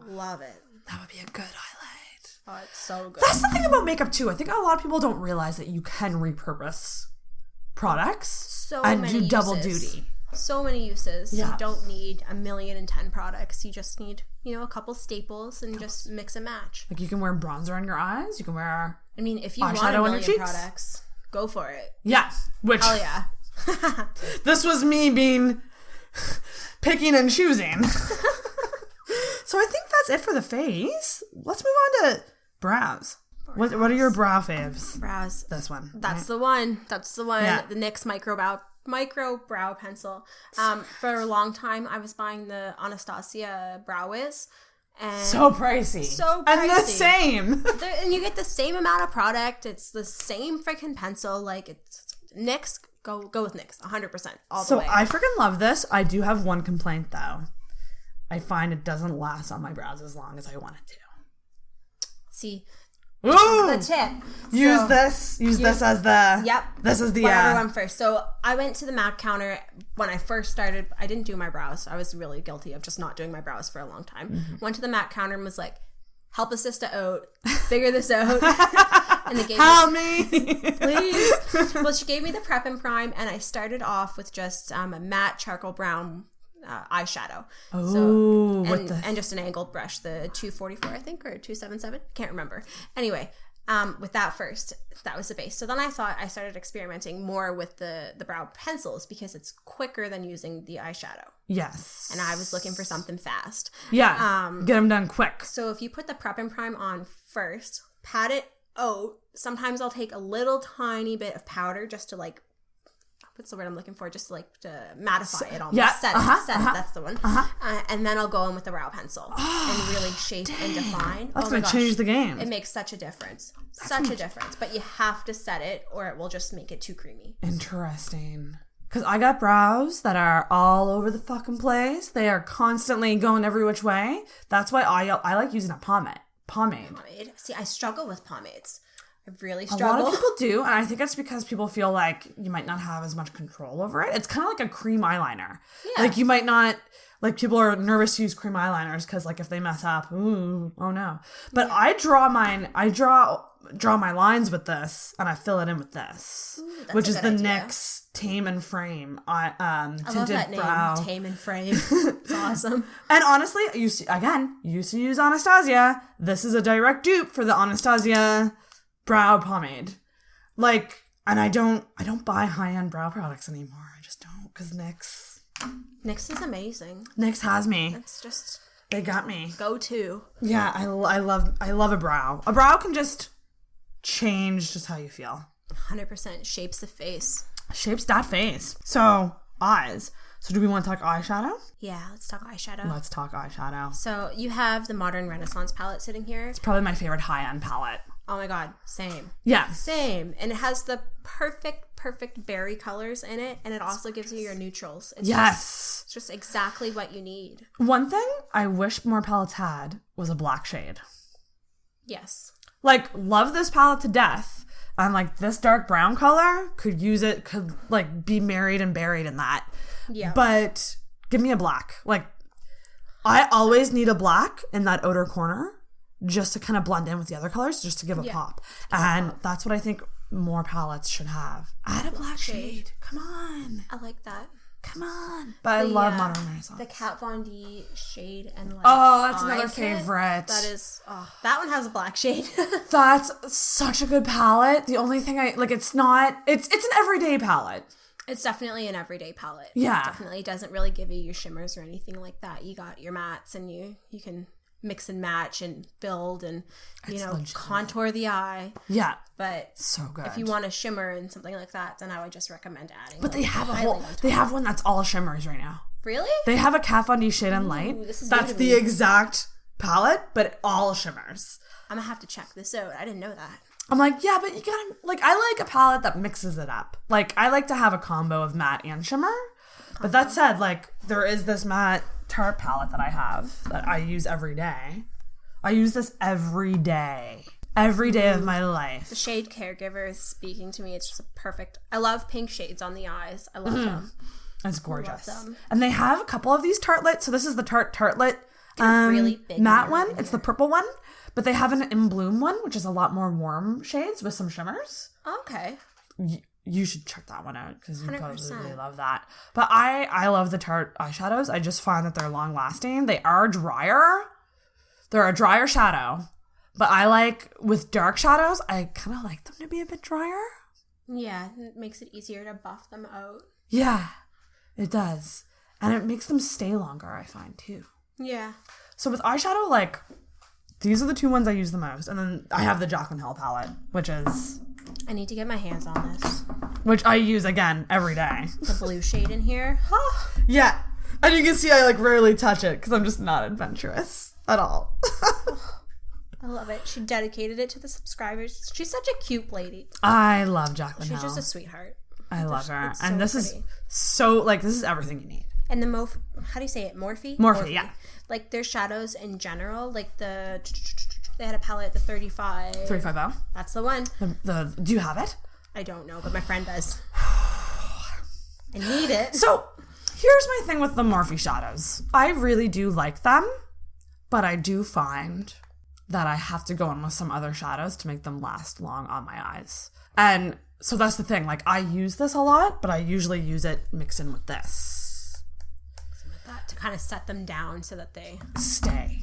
Love it. That would be a good highlight. Oh, it's so good. That's the thing about makeup, too. I think a lot of people don't realize that you can repurpose products and do double duty. So many uses. Yeah. You don't need 1,010 products. You just need, a couple staples and just mix and match. Like, you can wear bronzer on your eyes. You can wear I mean, if you want eyeshadow 1 on your million cheeks. products, go for it. Yeah. Which, Oh, yeah. this was me being picking and choosing. So I think that's it for the face. Let's move on to brows. What are your brow faves? Brows. This one. That's right? the one. That's the one. Yeah. The NYX micro brow pencil. For a long time, I was buying the Anastasia Brow Wiz. And So pricey. And the same. And you get the same amount of product. It's the same freaking pencil. Like, it's NYX. Go with NYX. 100%. All the way. So I freaking love this. I do have one complaint, though. I find it doesn't last on my brows as long as I want it to. See, Ooh! the tip. Use this as the... Yep. This is the... Whatever one first. So I went to the MAC counter when I first started. I didn't do my brows. I was really guilty of just not doing my brows for a long time. Mm-hmm. Went to the MAC counter and was like, help a sister out. Figure this out. And they gave Help me! Please. Well, she gave me the Prep and Prime, and I started off with just a matte charcoal brown eyeshadow. Oh, and just an angled brush, the 244, I think, or 277. Can't remember. Anyway, with that first, that was the base. So then I started experimenting more with the brow pencils because it's quicker than using the eyeshadow. Yes. And I was looking for something fast. Yeah. Get them done quick. So if you put the Prep and Prime on first, pat it out. Sometimes I'll take a little tiny bit of powder just to like, what's the word I'm looking for? Just to mattify it almost. Yeah. Set it. That's the one. And then I'll go in with the brow pencil and really shape and define. That's going to change the game. It makes such a difference. Such a difference. But you have to set it or it will just make it too creamy. Interesting. Because I got brows that are all over the fucking place. They are constantly going every which way. That's why I like using a pomade. See, I struggle with pomades. I really struggle. struggle. A lot of people do, and I think it's because people feel like you might not have as much control over it. It's kind of like a cream eyeliner. Yeah. Like, you might not... Like, people are nervous to use cream eyeliners because, like, if they mess up, ooh, oh no. But I draw my lines with this, and I fill it in with this, which is the NYX Tame and Frame tinted I love that name, brow. Tame and Frame. It's awesome. And honestly, I used to use Anastasia. This is a direct dupe for the Anastasia brow pomade. Like, and I don't buy high-end brow products anymore. I just don't, because NYX is amazing. NYX has me. It's just... They got me. Go to. Yeah, I love a brow. A brow can just change just how you feel. 100% shapes the face. Shapes that face. So, eyes. So do we want to talk eyeshadow? Yeah, let's talk eyeshadow. Let's talk eyeshadow. So you have the Modern Renaissance palette sitting here. It's probably my favorite high-end palette. Oh my god, same. Yeah. Same. And it has the perfect berry colors in it, and it also gives you your neutrals. It's yes. Just exactly what you need. One thing I wish more palettes had was a black shade. Yes. Like, love this palette to death. And, like, this dark brown color could like, be married and buried in that. Yeah. But give me a black. Like, I always need a black in that outer corner just to kind of blend in with the other colors, just to give a pop. And that's what I think more palettes should have. Add a black shade. Come on. I like that. Come on. But I love Modern Renaissance. The Kat Von D shade and like... Oh, that's another favorite. That is... Oh, that one has a black shade. That's such a good palette. The only thing it's not... It's an everyday palette. It's definitely an everyday palette. Yeah. It definitely doesn't really give you your shimmers or anything like that. You got your mattes and you can mix and match and build and, you know, legitimate. contour the eye. Yeah. But so good. if you want a shimmer and something like that, then I would just recommend adding. But they have they have one that's all shimmers right now. Really? They have a Kat Von D Shade and Light. That's the exact palette, but all shimmers. I'm gonna have to check this out. I didn't know that. I'm like, yeah, but you gotta, like, I like a palette that mixes it up. Like, I like to have a combo of matte and shimmer. But that said, like, there is this matte Tarte palette that I have that I use every day. I use this every day. Every day of my life. The shade Caregiver is speaking to me. It's just a perfect. I love pink shades on the eyes. I love them. It's gorgeous. I love them. And they have a couple of these Tartelets. So this is the Tartelet really big matte one. It's the purple one. But they have an In Bloom one, which is a lot more warm shades with some shimmers. Okay. You should check that one out because you 100%. probably really love that. But I love the Tarte eyeshadows. I just find that they're long lasting. They are drier. They're a drier shadow. But I like, with dark shadows, I kind of like them to be a bit drier. Yeah, it makes it easier to buff them out. Yeah, it does. And it makes them stay longer, I find, too. Yeah. So with eyeshadow, like, these are the two ones I use the most. And then I have the Jaclyn Hill palette, which I need to get my hands on this. Which I use, again, every day. The blue shade in here. Yeah. And you can see I, like, rarely touch it because I'm just not adventurous at all. I love it. She dedicated it to the subscribers. She's such a cute lady. I love Jaclyn Hill. She's just a sweetheart. I love her. So And this pretty. is so, like, this is everything you need. And the how do you say it? Morphe? Morphe, yeah. Like, their shadows in general, like they had a palette, the 35. 350. That's the one. Do you have it? I don't know, but my friend does. I need it. So, here's my thing with the Morphe shadows. I really do like them, but I do find that I have to go in with some other shadows to make them last long on my eyes. And so that's the thing. Like, I use this a lot, but I usually use it mixed in with this. To kind of set them down so that they stay.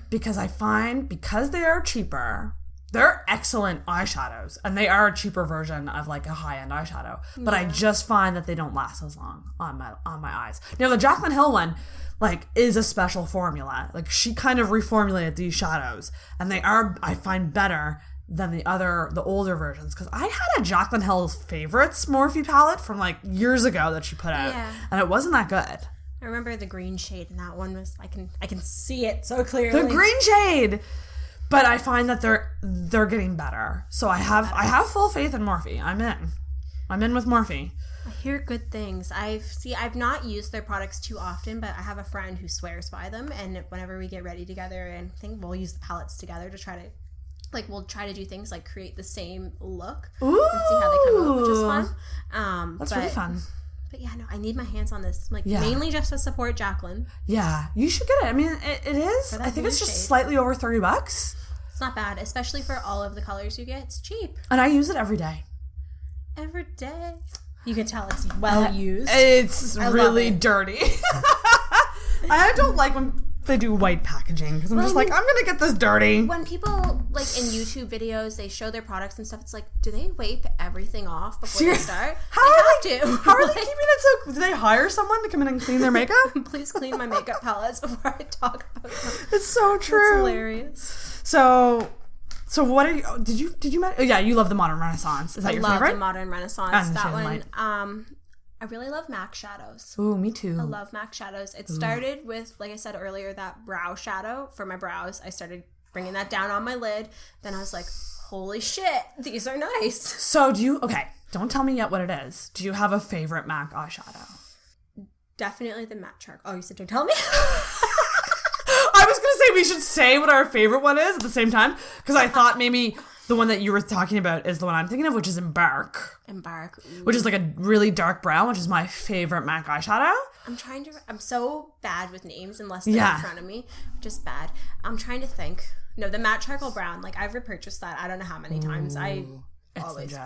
Because I find, because they are cheaper, they're excellent eyeshadows. And they are a cheaper version of, like, a high-end eyeshadow. But I just find that they don't last as long on my eyes. Now, the Jaclyn Hill one, like, is a special formula. Like, she kind of reformulated these shadows. And they are, I find, better than the older versions. Because I had a Jaclyn Hill's Favorites Morphe palette from, like, years ago that she put out. Yeah. And it wasn't that good. I remember the green shade in that one was, I can see it so clearly. The green shade! But I find that they're getting better. So I have full faith in Morphe. I'm in with Morphe. I hear good things. I've not used their products too often, but I have a friend who swears by them, and whenever we get ready together, and I think we'll use the palettes together to try to, like, we'll try to do things like create the same look. Ooh! And see how they come out, which is fun. That's really fun. But yeah, no, I need my hands on this. Like, mainly just to support Jaclyn. Yeah, you should get it. I mean, it is. I think it's just slightly over $30. It's not bad, especially for all of the colors you get. It's cheap. And I use it every day. Every day. You can tell it's well used. It's really dirty. I don't like when they do white packaging because I'm just like, I'm going to get this dirty. When people, like, in YouTube videos, they show their products and stuff, it's like, do they wipe everything off before they start? How are they keeping it so... Do they hire someone to come in and clean their makeup? Please clean my makeup palettes before I talk about them. It's so true. It's hilarious. So what are you... Did you... Oh, yeah, you love the Modern Renaissance. Is that your favorite? I love the Modern Renaissance. That one... I really love MAC shadows. Ooh, me too. I love MAC shadows. It started with, like I said earlier, that brow shadow for my brows. I started bringing that down on my lid. Then I was like, holy shit, these are nice. So okay, don't tell me yet what it is. Do you have a favorite MAC eyeshadow? Definitely the matte charcoal. Oh, you said don't tell me? I was going to say we should say what our favorite one is at the same time, because I thought maybe... The one that you were talking about is the one I'm thinking of, which is Embark. Ooh. Which is like a really dark brown, which is my favorite MAC eyeshadow. I'm so bad with names unless they're in front of me. Just bad. I'm trying to think. No, the matte charcoal brown, like, I've repurchased that I don't know how many times. I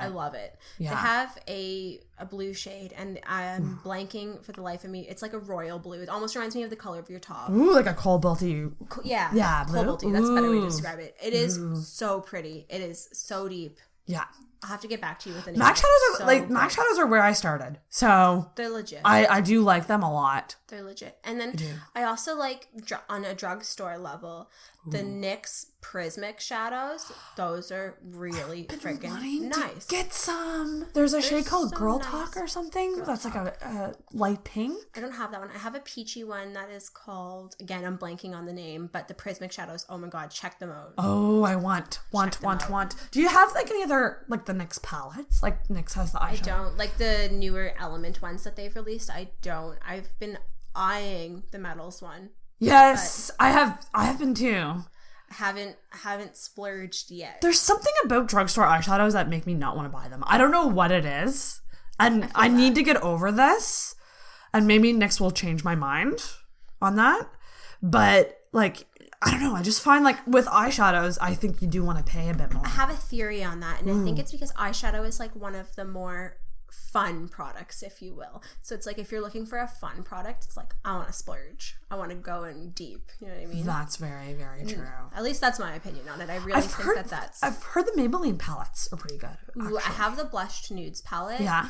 love it. Yeah. They have a blue shade, and I'm blanking for the life of me. It's like a royal blue. It almost reminds me of the color of your top. Ooh, like a cobalty. Yeah, blue. Cobalty. That's a better way to describe it. It is so pretty. It is so deep. Yeah. I'll have to get back to you with an MAC shadows are MAC shadows are where I started. So they're legit. I do like them a lot. They're legit. And then I also like on a drugstore level, the NYX Prismatic shadows. Those are really freaking nice. Get some. There's a shade called Girl Talk or something. That's like a light pink. I don't have that one. I have a peachy one that is called, again, I'm blanking on the name, but the Prismatic shadows, oh my god, check them out. Oh, I want. Do you have like any other, like the NYX palettes? Like NYX has the eyeshadow. I don't. Like the newer Element ones that they've released, I don't. I've been eyeing the Metals one. Yes, I have been too. Haven't splurged yet. There's something about drugstore eyeshadows that make me not want to buy them. I don't know what it is. And I need to get over this. And maybe NYX will change my mind on that. But like, I don't know. I just find like with eyeshadows, I think you do want to pay a bit more. I have a theory on that. And I think it's because eyeshadow is like one of the more fun products, if you will. So it's like if you're looking for a fun product, it's like I want to splurge. I want to go in deep. You know what I mean? That's very, very true. At least that's my opinion on it. I really think that's. I've heard the Maybelline palettes are pretty good. Ooh, I have the Blushed Nudes palette. Yeah,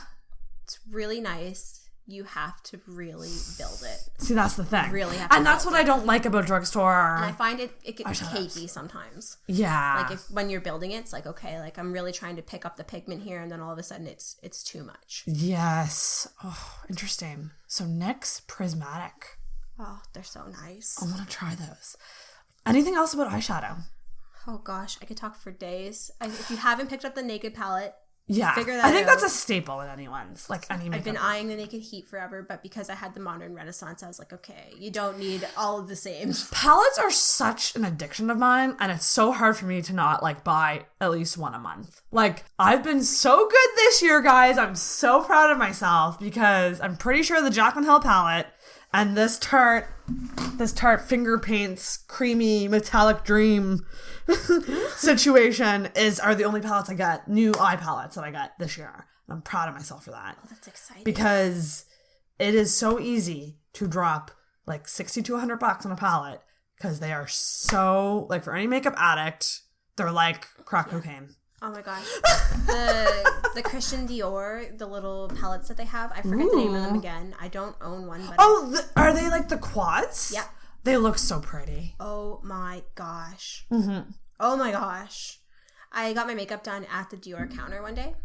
it's really nice. You have to really build it. See, that's the thing. Really have to and that's what I don't like about drugstore. And I find it gets cakey sometimes. Yeah. Like when you're building it, it's like, okay, like I'm really trying to pick up the pigment here, and then all of a sudden it's too much. Yes. Oh, interesting. So NYX Prismatic. Oh, they're so nice. I want to try those. Anything else about eyeshadow? Oh gosh, I could talk for days. If you haven't picked up the Naked palette, yeah, figure that I think out. that's a staple with anyone's. Like any makeup. I've been eyeing the Naked Heat forever, but because I had the Modern Renaissance, I was like, okay, you don't need all of the same. Palettes are such an addiction of mine, and it's so hard for me to not like buy at least one a month. Like, I've been so good this year, guys. I'm so proud of myself because I'm pretty sure the Jaclyn Hill palette and this Tarte Finger Paints Creamy Metallic Dream situation are the only palettes I got, new eye palettes that I got this year. I'm proud of myself for that. Oh, that's exciting. Because it is so easy to drop like $60 to $100 on a palette because they are so, like, for any makeup addict, they're like crack cocaine. Oh my gosh. The Christian Dior, the little palettes that they have, I forget the name of them again. I don't own one. But are they like the quads? Yeah. They look so pretty. Oh my gosh. Mm-hmm. Oh my gosh. I got my makeup done at the Dior counter one day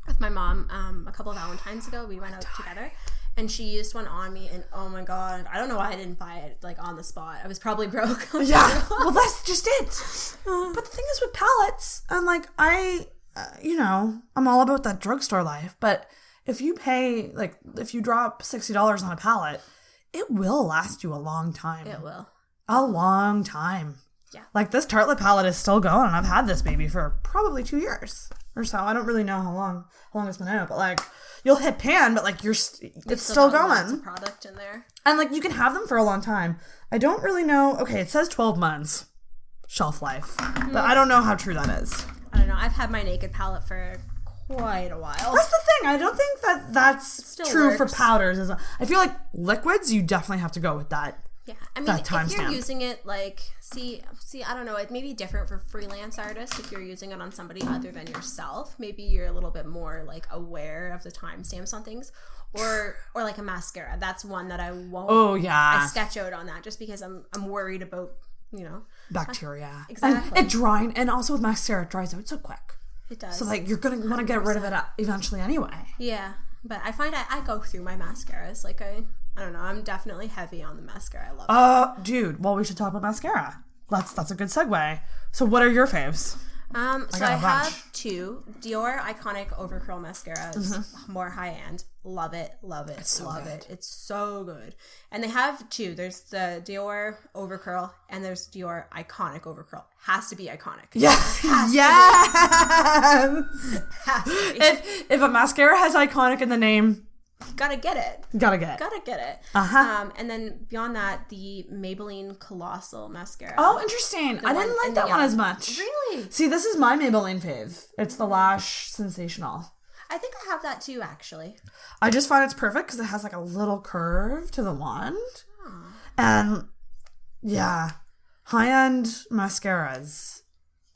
with my mom a couple of Valentines ago. We went out together. And she used one on me, and oh my god, I don't know why I didn't buy it like on the spot. I was probably broke. Yeah, well, that's just it. But the thing is with palettes, and like I'm all about that drugstore life. But if you drop $60 on a palette, it will last you a long time. It will. A long time. Yeah. Like this Tartelette palette is still going, and I've had this baby for probably 2 years or so. I don't really know how long it's been out, but like you'll hit pan, but like it's still going. Lots of product in there, and like you can have them for a long time. I don't really know. Okay, it says 12 months shelf life, but I don't know how true that is. I don't know. I've had my Naked palette for quite a while. That's the thing. I don't think that's true for powders. I feel like liquids, you definitely have to go with that. Yeah, I mean, if you're using it like, see, I don't know, it may be different for freelance artists if you're using it on somebody other than yourself. Maybe you're a little bit more like aware of the timestamps on things, or like a mascara. That's one that I won't. Oh yeah, I sketch out on that just because I'm worried about bacteria. Exactly. And it drying, and also with mascara, it dries out so quick. It does. So like you're gonna want to get rid of it eventually anyway. Yeah, but I find I go through my mascaras like I don't know. I'm definitely heavy on the mascara. I love it. Dude, well, we should talk about mascara. That's a good segue. So what are your faves? So I have two. Dior Iconic Overcurl Mascara is more high-end. Love it. It's so good. It's so good. And they have two. There's the Dior Overcurl and there's Dior Iconic Overcurl. Has to be iconic. Yeah. Yes. If a mascara has iconic in the name, gotta get it. And then beyond that, the Maybelline Colossal Mascara. Oh, interesting. I didn't like that one as much. Really? See, this is my Maybelline fave. It's the Lash Sensational. I think I have that too, actually. I just find it's perfect because it has like a little curve to the wand. Oh. And yeah, high-end mascaras.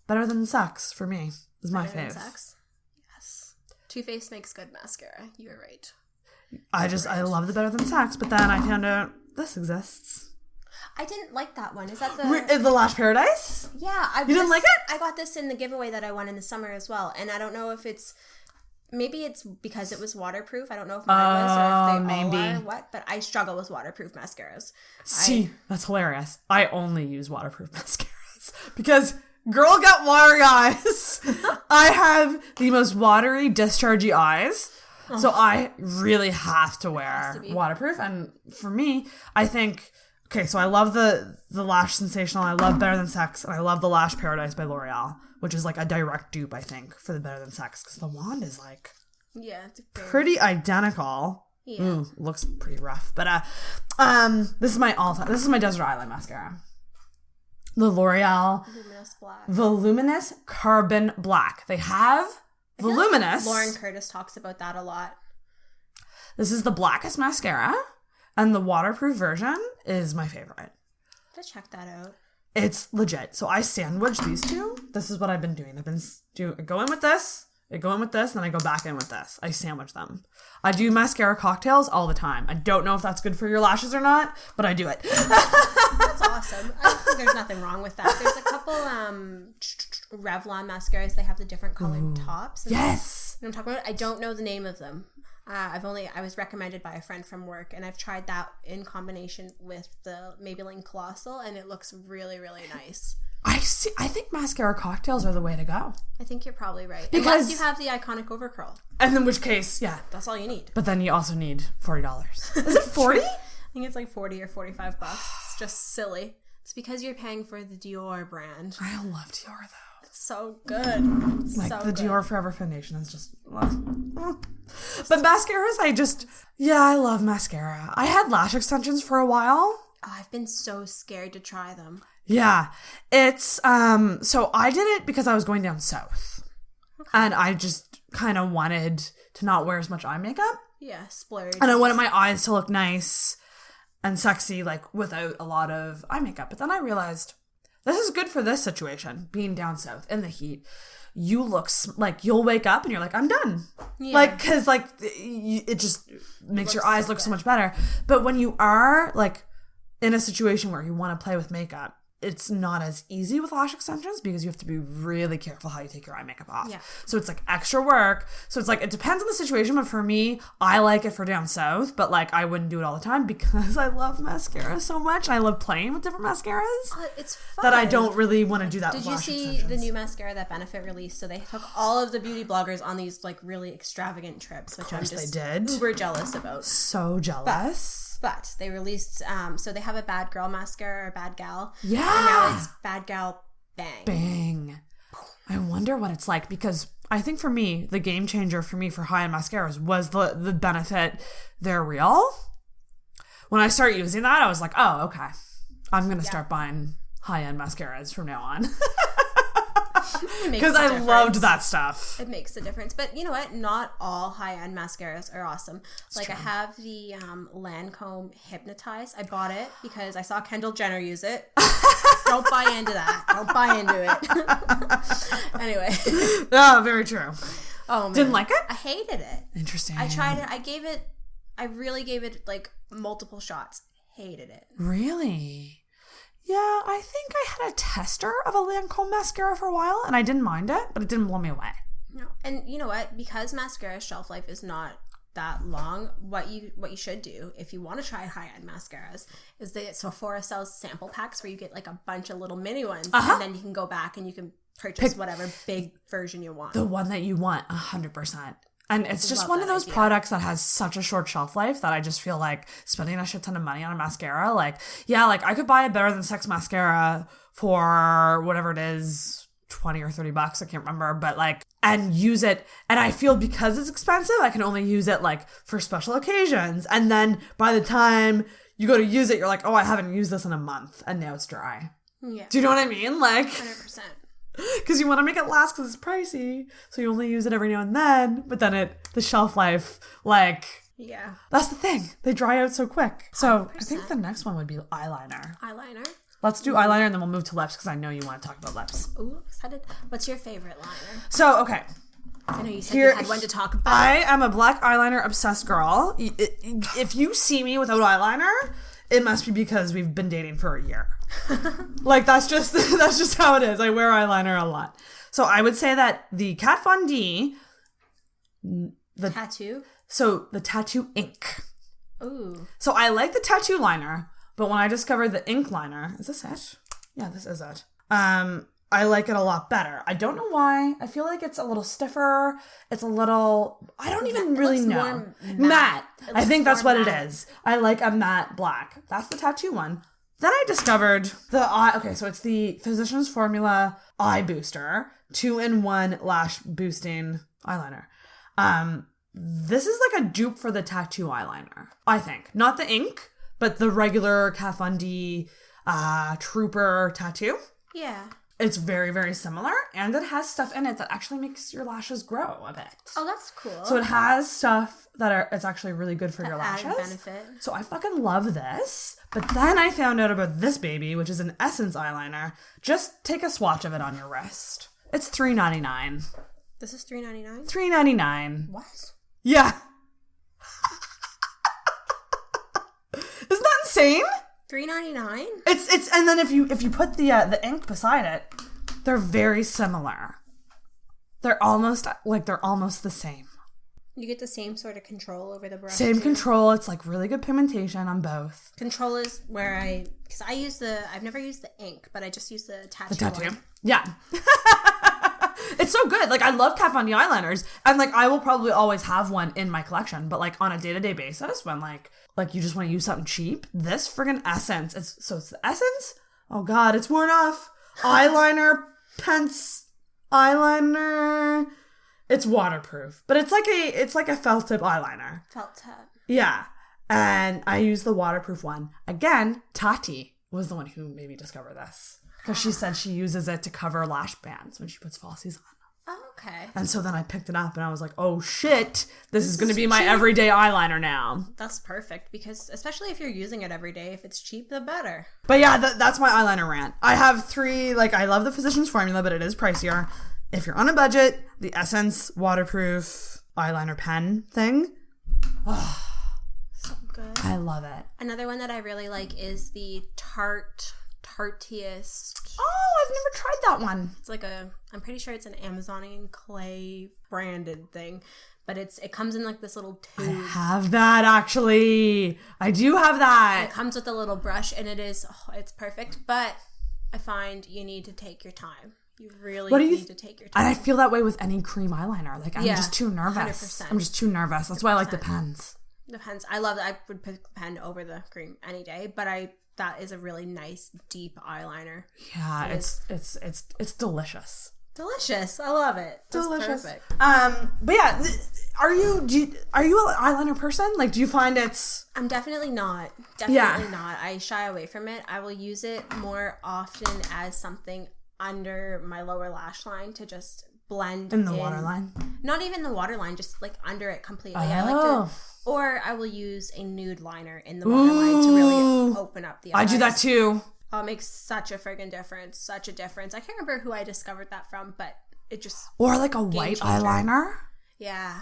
Better than sex for me is my fave. Sex? Too Faced makes good mascara. You're right. I love the Better Than Sex, but then I found out this exists. I didn't like that one. Is that the... the Lash Paradise? Yeah. You didn't like it? I got this in the giveaway that I won in the summer as well. And I don't know if it's... Maybe it's because it was waterproof. I don't know if mine was or if they all are what. But I struggle with waterproof mascaras. See, that's hilarious. I only use waterproof mascaras because... Girl got watery eyes. I have the most watery, dischargey eyes. So I really have to wear waterproof. And for me, I think, okay, so I love the Lash Sensational. I love Better Than Sex. And I love the Lash Paradise by L'Oreal, which is like a direct dupe, I think, for the Better Than Sex. Because the wand is like it's pretty identical. Yeah. Ooh, looks pretty rough. But this is my all-time. This is my Desert Island mascara. The L'Oreal Voluminous Carbon Black. They have Voluminous. Like Lauren Curtis talks about that a lot. This is the blackest mascara, and the waterproof version is my favorite. Let's check that out. It's legit. So I sandwich these two. This is what I've been doing. I've been go in with this, I go in with this, and then I go back in with this. I sandwich them. I do mascara cocktails all the time. I don't know if that's good for your lashes or not, but I do it. That's awesome. I think there's nothing wrong with that. There's a couple Revlon mascaras. They have the different colored tops. Yes. I'm talking about. I don't know the name of them. I was recommended by a friend from work, and I've tried that in combination with the Maybelline Colossal, and it looks really, really nice. I think mascara cocktails are the way to go. I think you're probably right. Because unless you have the iconic overcurl. And in which case, yeah. That's all you need. But then you also need $40. Is it 40? I think it's like 40 or 45 bucks. It's just silly. It's because you're paying for the Dior brand. I love Dior though. It's so good. It's like so the good. Dior Forever Foundation is just... But mascaras, I love mascara. I had lash extensions for a while. Oh, I've been so scared to try them. Yeah. It's, so I did it because I was going down south. Okay. And I just kind of wanted to not wear as much eye makeup. Yeah, splurge. And I wanted my eyes to look nice and sexy, like, without a lot of eye makeup. But then I realized, this is good for this situation, being down south in the heat. You look, like, you'll wake up and you're like, I'm done. Yeah. Like, because, like, it just makes your eyes look so much better. But when you are, like, in a situation where you want to play with makeup, it's not as easy with lash extensions because you have to be really careful how you take your eye makeup off. Yeah. So it's like extra work. So it's like, it depends on the situation. But for me, I like it for down south, but like I wouldn't do it all the time because I love mascara so much. And I love playing with different mascaras. It's fun. That I don't really want to do that with lash extensions. Did you see the new mascara that Benefit released? So they took all of the beauty bloggers on these like really extravagant trips, which I'm just uber jealous about. So jealous. But they released, so they have a Bad Girl mascara or Bad Gal. Yeah. And now it's Bad Gal Bang. Bang. I wonder what it's like because I think for me, the game changer for me for high-end mascaras was the Benefit They're Real. When I started using that, I was like, oh, okay. I'm going to start buying high-end mascaras from now on. Because I loved that stuff. It makes a difference. But you know what? Not all high-end mascaras are awesome. Like I have the Lancome Hypnotize. I bought it because I saw Kendall Jenner use it. Don't buy into that. Don't buy into it. Anyway. Oh, very true. Oh, man. Didn't like it? I hated it. Interesting. I tried it. I really gave it like multiple shots. Hated it. Really? Yeah, I think I had a tester of a Lancome mascara for a while, and I didn't mind it, but it didn't blow me away. No, and you know what? Because mascara shelf life is not that long, what you should do if you want to try high-end mascaras is that Sephora sells sample packs where you get like a bunch of little mini ones, and then you can go back and you can purchase whatever big version you want. The one that you want, 100%. And it's just one of those products that has such a short shelf life that I just feel like spending a shit ton of money on a mascara. Like, yeah, like I could buy a Better Than Sex mascara for whatever it is, 20 or 30 bucks. I can't remember, but like, and use it. And I feel because it's expensive, I can only use it like for special occasions. And then by the time you go to use it, you're like, oh, I haven't used this in a month and now it's dry. Yeah. Do you know what I mean? Like 100%. Because you want to make it last because it's pricey. So you only use it every now and then. But then the shelf life, like... Yeah. That's the thing. They dry out so quick. So 100%. I think the next one would be eyeliner. Eyeliner? Let's do eyeliner and then we'll move to lips because I know you want to talk about lips. Ooh, excited. What's your favorite liner? So, okay. I know you said you had one to talk about. I am a black eyeliner obsessed girl. If you see me without eyeliner, it must be because we've been dating for a year. Like, that's just how it is. I wear eyeliner a lot. So I would say that the Kat Von D... The tattoo? So the tattoo ink. Ooh. So I like the tattoo liner, but when I discovered the ink liner... Is this it? Yeah, this is it. I like it a lot better. I don't know why. I feel like it's a little stiffer. It's a little... I don't even really know. Matte. I think that's what it is. I like a matte black. That's the tattoo one. Then I discovered the eye... Okay, so it's the Physicians Formula Eye Booster 2-in-1 Lash Boosting Eyeliner. This is like a dupe for the tattoo eyeliner, I think. Not the ink, but the regular Kat Von D Trooper tattoo. Yeah. It's very, very similar, and it has stuff in it that actually makes your lashes grow a bit. Oh, that's cool. So it has stuff that it's actually really good for your lashes. Benefit. So I fucking love this. But then I found out about this baby, which is an Essence eyeliner. Just take a swatch of it on your wrist. It's $3.99. This is $3.99? $3.99. What? Yeah. Isn't that insane? $3.99? It's and then if you put the ink beside it, they're very similar. They're almost the same. You get the same sort of control over the brush. Same control. It's like really good pigmentation on both. Control is where because I've never used the ink, but I just use the tattoo one. Yeah. It's so good. Like, I love Kat Von D eyeliners, and like I will probably always have one in my collection, but like on a day-to-day basis when like you just want to use something cheap, this friggin' Essence, it's the Essence? Oh god, it's worn off. Eyeliner, pence, eyeliner. It's waterproof, but it's like a felt tip eyeliner. Felt tip. Yeah. And I use the waterproof one. Again, Tati was the one who made me discover this. Because she said she uses it to cover lash bands when she puts falsies on. Oh, okay. And so then I picked it up and I was like, oh shit, this is going to be my everyday eyeliner now. That's perfect, because especially if you're using it every day, if it's cheap, the better. But yeah, that's my eyeliner rant. I have 3, like, I love the Physicians Formula, but it is pricier. If you're on a budget, the Essence waterproof eyeliner pen thing. Oh, so good. I love it. Another one that I really like is the Tarteist. Oh, I've never tried that one. It's like I'm pretty sure it's an Amazonian clay branded thing, but it comes in like this little tube. I have that, actually. I do have that. And it comes with a little brush, and it's perfect, but I find you need to take your time. You really need to take your time. And I feel that way with any cream eyeliner. Like, I'm just too nervous. 100%. I'm just too nervous. That's why I like the pens. The pens. I love that. I would pick the pen over the cream any day, but that is a really nice, deep eyeliner. Yeah, it's delicious. Delicious. I love it. That's delicious. Perfect. But yeah, are you an eyeliner person? Like, do you find it's... I'm definitely not. Definitely not. I shy away from it. I will use it more often as something under my lower lash line to just blend in the waterline. Not even the waterline, just like under it completely. Oh. I like to, or I will use a nude liner in the waterline to really open up the eyes. I do that too. Oh, it makes such a friggin' difference. Such a difference. I can't remember who I discovered that from, but it just... Or like a white eyeliner. Yeah.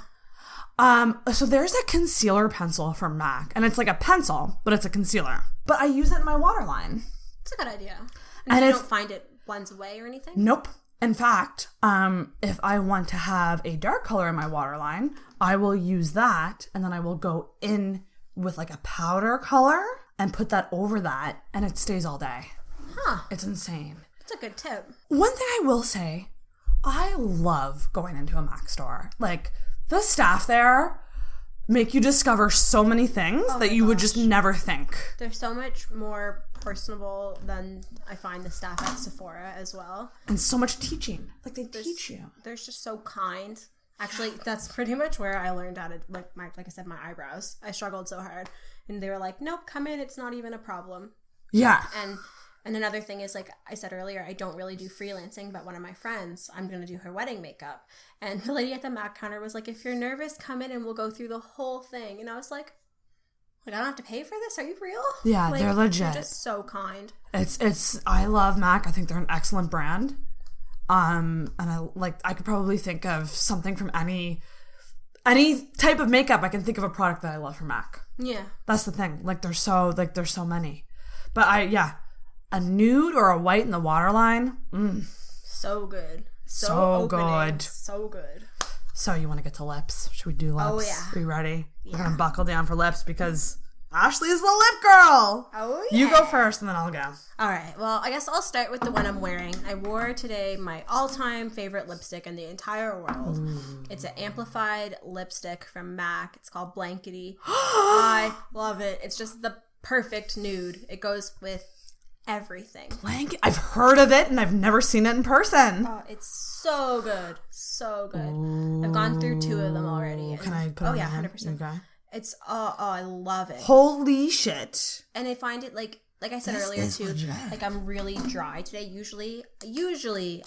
So there's a concealer pencil from MAC, and it's like a pencil, but it's a concealer. But I use it in my waterline. It's a good idea. And you don't find it blends away or anything? Nope. In fact, if I want to have a dark color in my waterline, I will use that, and then I will go in with like a powder color and put that over that, and it stays all day. Huh. It's insane. That's a good tip. One thing I will say, I love going into a MAC store. Like, the staff there make you discover so many things that you would just never think. They're so much more personable than I find the staff at Sephora as well. And so much teaching. Like, they teach you. They're just so kind. Actually, that's pretty much where I learned how to, like I said, my eyebrows. I struggled so hard. And they were like, nope, come in. It's not even a problem. Yeah. And another thing is, like I said earlier, I don't really do freelancing, but one of my friends, I'm going to do her wedding makeup. And the lady at the MAC counter was like, if you're nervous, come in and we'll go through the whole thing. And I was like, I don't have to pay for this? Are you real? Yeah, they're legit. They're just so kind. I love MAC. I think they're an excellent brand. And I could probably think of something from any type of makeup. I can think of a product that I love from MAC. Yeah. That's the thing. There's so many. But a nude or a white in the waterline. So good. So good. So good. So you want to get to lips? Should we do lips? Oh, yeah. Are you ready? Yeah. We're going to buckle down for lips because Ashleigh is the lip girl. Oh, yeah. You go first and then I'll go. All right. Well, I guess I'll start with the one I'm wearing. I wore today my all-time favorite lipstick in the entire world. Ooh. It's an amplified lipstick from MAC. It's called Blankety. I love it. It's just the perfect nude. It goes with everything. I've heard of it and I've never seen it in person. Oh, it's so good. So good. Ooh. I've gone through 2 of them already. Can I put it on? Oh, yeah, 100%. Okay. It's, I love it. Holy shit. And I find it, like I said earlier, too, legit. I'm really dry today. Usually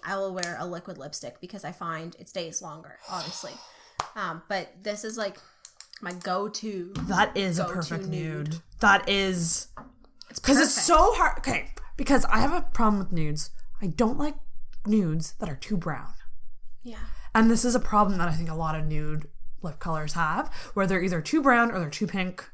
I will wear a liquid lipstick because I find it stays longer, obviously. But this is, my go-to. That is a perfect nude. That is... Because it's so hard. Okay, because I have a problem with nudes. I don't like nudes that are too brown. Yeah. And this is a problem that I think a lot of nude lip colors have, where they're either too brown or they're too pink,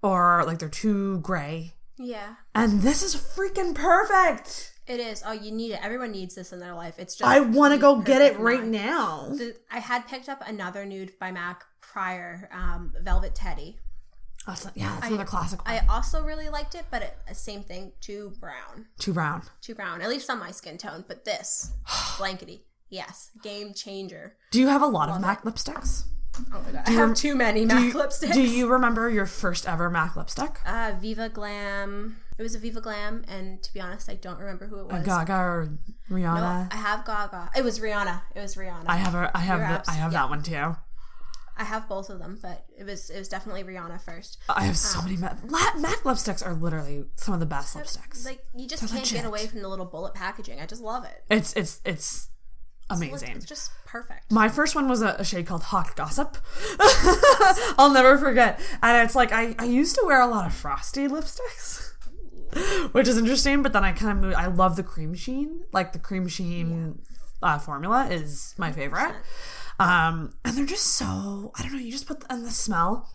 or they're too gray. Yeah. And this is freaking perfect. It is. Oh, you need it. Everyone needs this in their life. It's just. I want to go get it right now. I had picked up another nude by MAC prior, Velvet Teddy. That's another classic one. I also really liked it, but same thing, too brown. Too brown. At least on my skin tone. But this, Blankety, yes, game changer. Do you have a lot of MAC lipsticks? Oh my god, I have too many MAC lipsticks. Do you remember your first ever MAC lipstick? Viva Glam. It was a Viva Glam, and to be honest, I don't remember who it was. Gaga or Rihanna? No, I have Gaga. It was Rihanna. I have that one too. I have both of them, but it was definitely Rihanna first. I have so many MAC lipsticks are literally some of the best lipsticks. You just can't get away from the little bullet packaging. I just love it. It's amazing. It's just perfect. My first one was a shade called Hot Gossip. I'll never forget. And it's I used to wear a lot of frosty lipsticks, which is interesting. But then I kind of moved. I love the cream sheen. The cream sheen formula is my favorite. 100%. And they're just so, I don't know, you just put and the smell,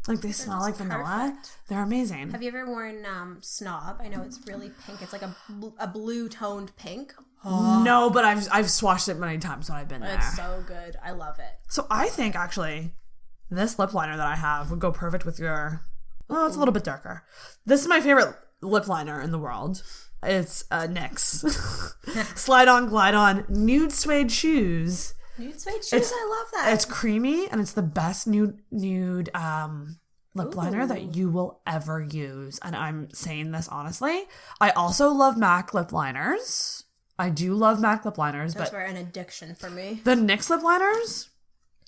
they smell like vanilla. Perfect. They're amazing. Have you ever worn Snob? I know it's really pink. It's like a blue toned pink. Oh. No, but I've swatched it many times when I've been there. It's so good. I love it. So I think actually this lip liner that I have would go perfect with your, it's a little bit darker. This is my favorite lip liner in the world. It's NYX Slide On Glide On Nude Suede Shoes. Nude suede shoes, I love that. It's creamy and it's the best nude lip liner that you will ever use. And I'm saying this honestly. I also love MAC lip liners. I do love MAC lip liners. Those were an addiction for me. The NYX lip liners,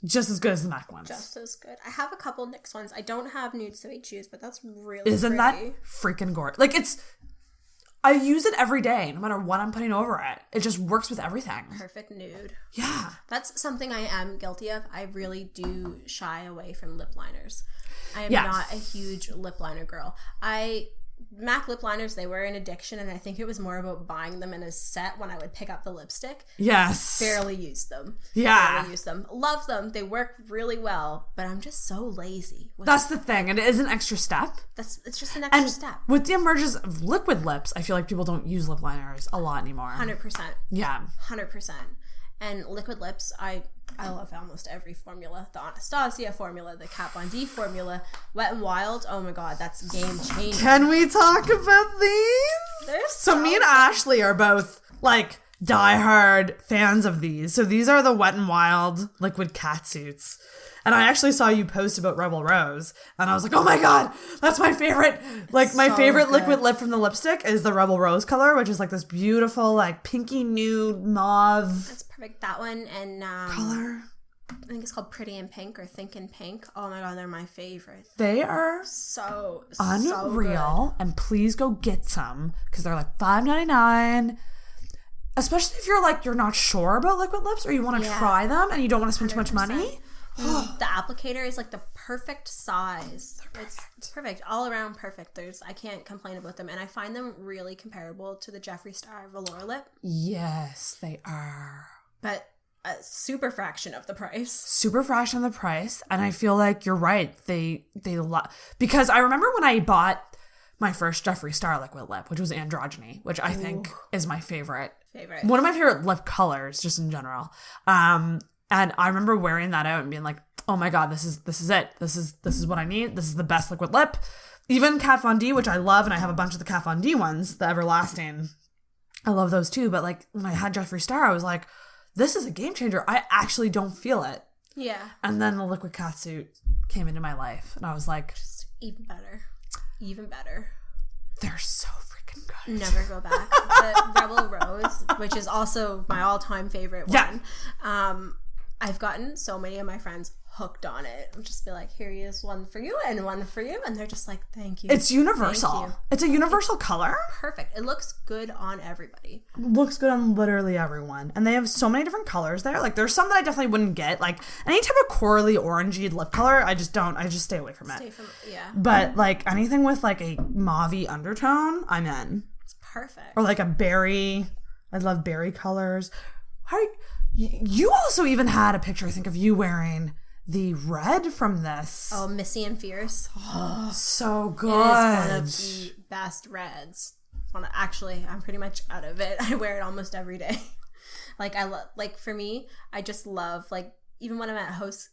just as good as the MAC ones. Just as good. I have a couple NYX ones. I don't have nude suede shoes, but that's really Isn't pretty. That freaking gorgeous? I use it every day, no matter what I'm putting over it. It just works with everything. Perfect nude. Yeah. That's something I am guilty of. I really do shy away from lip liners. I am not a huge lip liner girl. MAC lip liners, they were an addiction, and I think it was more about buying them in a set when I would pick up the lipstick. Yes. Barely used them. Yeah. Barely used them. Love them. They work really well, but I'm just so lazy. That's the thing, and it is an extra step. It's just an extra step. With the emergence of liquid lips, I feel like people don't use lip liners a lot anymore. 100%. Yeah. 100%. And liquid lips, I love almost every formula. The Anastasia formula, the Kat Von D formula, Wet n Wild. Oh my god, that's game changing. Can we talk about these? So me and Ashleigh are both diehard fans of these. So these are the Wet n Wild liquid cat suits. And I actually saw you post about Rebel Rose, and I was like, oh my god, that's my favorite. My favorite liquid lip from the lipstick is the Rebel Rose color, which is this beautiful pinky nude mauve. That's perfect. That one and color. I think it's called Pretty in Pink or Think in Pink. Oh my god, they're my favorite. They are so unreal, and please go get some because they're $5.99. Especially if you're not sure about liquid lips or you want to try them and you don't want to spend 100%. Too much money. The applicator is like the perfect size. It's perfect. All around perfect. I can't complain about them. And I find them really comparable to the Jeffree Star Velour Lip. Yes, they are. But a super fraction of the price. Super fraction of the price. And I feel like you're right. Because I remember when I bought my first Jeffree Star liquid lip, which was Androgyny, which I think is my favorite. One of my favorite lip colors, just in general. And I remember wearing that out and being like, oh my God, this is it. This is what I need. This is the best liquid lip. Even Kat Von D, which I love, and I have a bunch of the Kat Von D ones, the Everlasting. I love those too. But like when I had Jeffree Star, I was like, this is a game changer. I actually don't feel it. Yeah. And then the liquid catsuit came into my life, and I was like, just even better. Even better. They're so freaking good. Never go back. The Rebel Rose, which is also my all-time favorite one. I've gotten so many of my friends hooked on it. I'll just be like, here is one for you and one for you. And they're just like, thank you. It's universal. It's a universal color. Perfect. It looks good on everybody. Looks good on literally everyone. And they have so many different colors there. Like there's some that I definitely wouldn't get. Like any type of corally orangey lip color, I just stay away from it. But like anything with like a mauve-y undertone, I'm in. It's perfect. Or like a berry. I love berry colors. You also even had a picture, I think, of you wearing the red from this. Oh, Missy and Fierce. Oh, so good. It is one of the best reds. Actually, I'm pretty much out of it. I wear it almost every day. For me, I just love, like, even when I'm at house.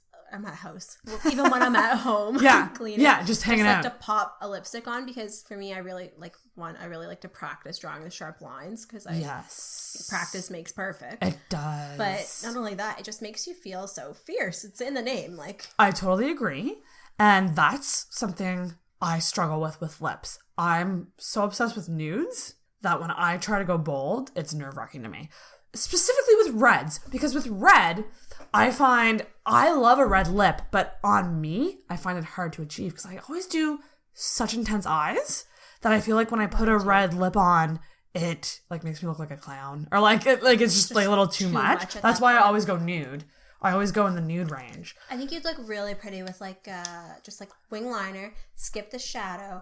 Even when I'm at home, cleaning. Yeah, just hanging out. I like to pop a lipstick on because for me, I really like to practice drawing the sharp lines because practice makes perfect. It does. But not only that, it just makes you feel so fierce. It's in the name. Like I totally agree. And that's something I struggle with lips. I'm so obsessed with nudes that when I try to go bold, it's nerve-wracking to me. Specifically with reds, because with red, I find I love a red lip, but on me, I find it hard to achieve because I always do such intense eyes that I feel like when I put a red lip on, it like makes me look like a clown or it's just like a little too much. That's why I always go nude. I always go in the nude range. I think you'd look really pretty with just like wing liner, skip the shadow,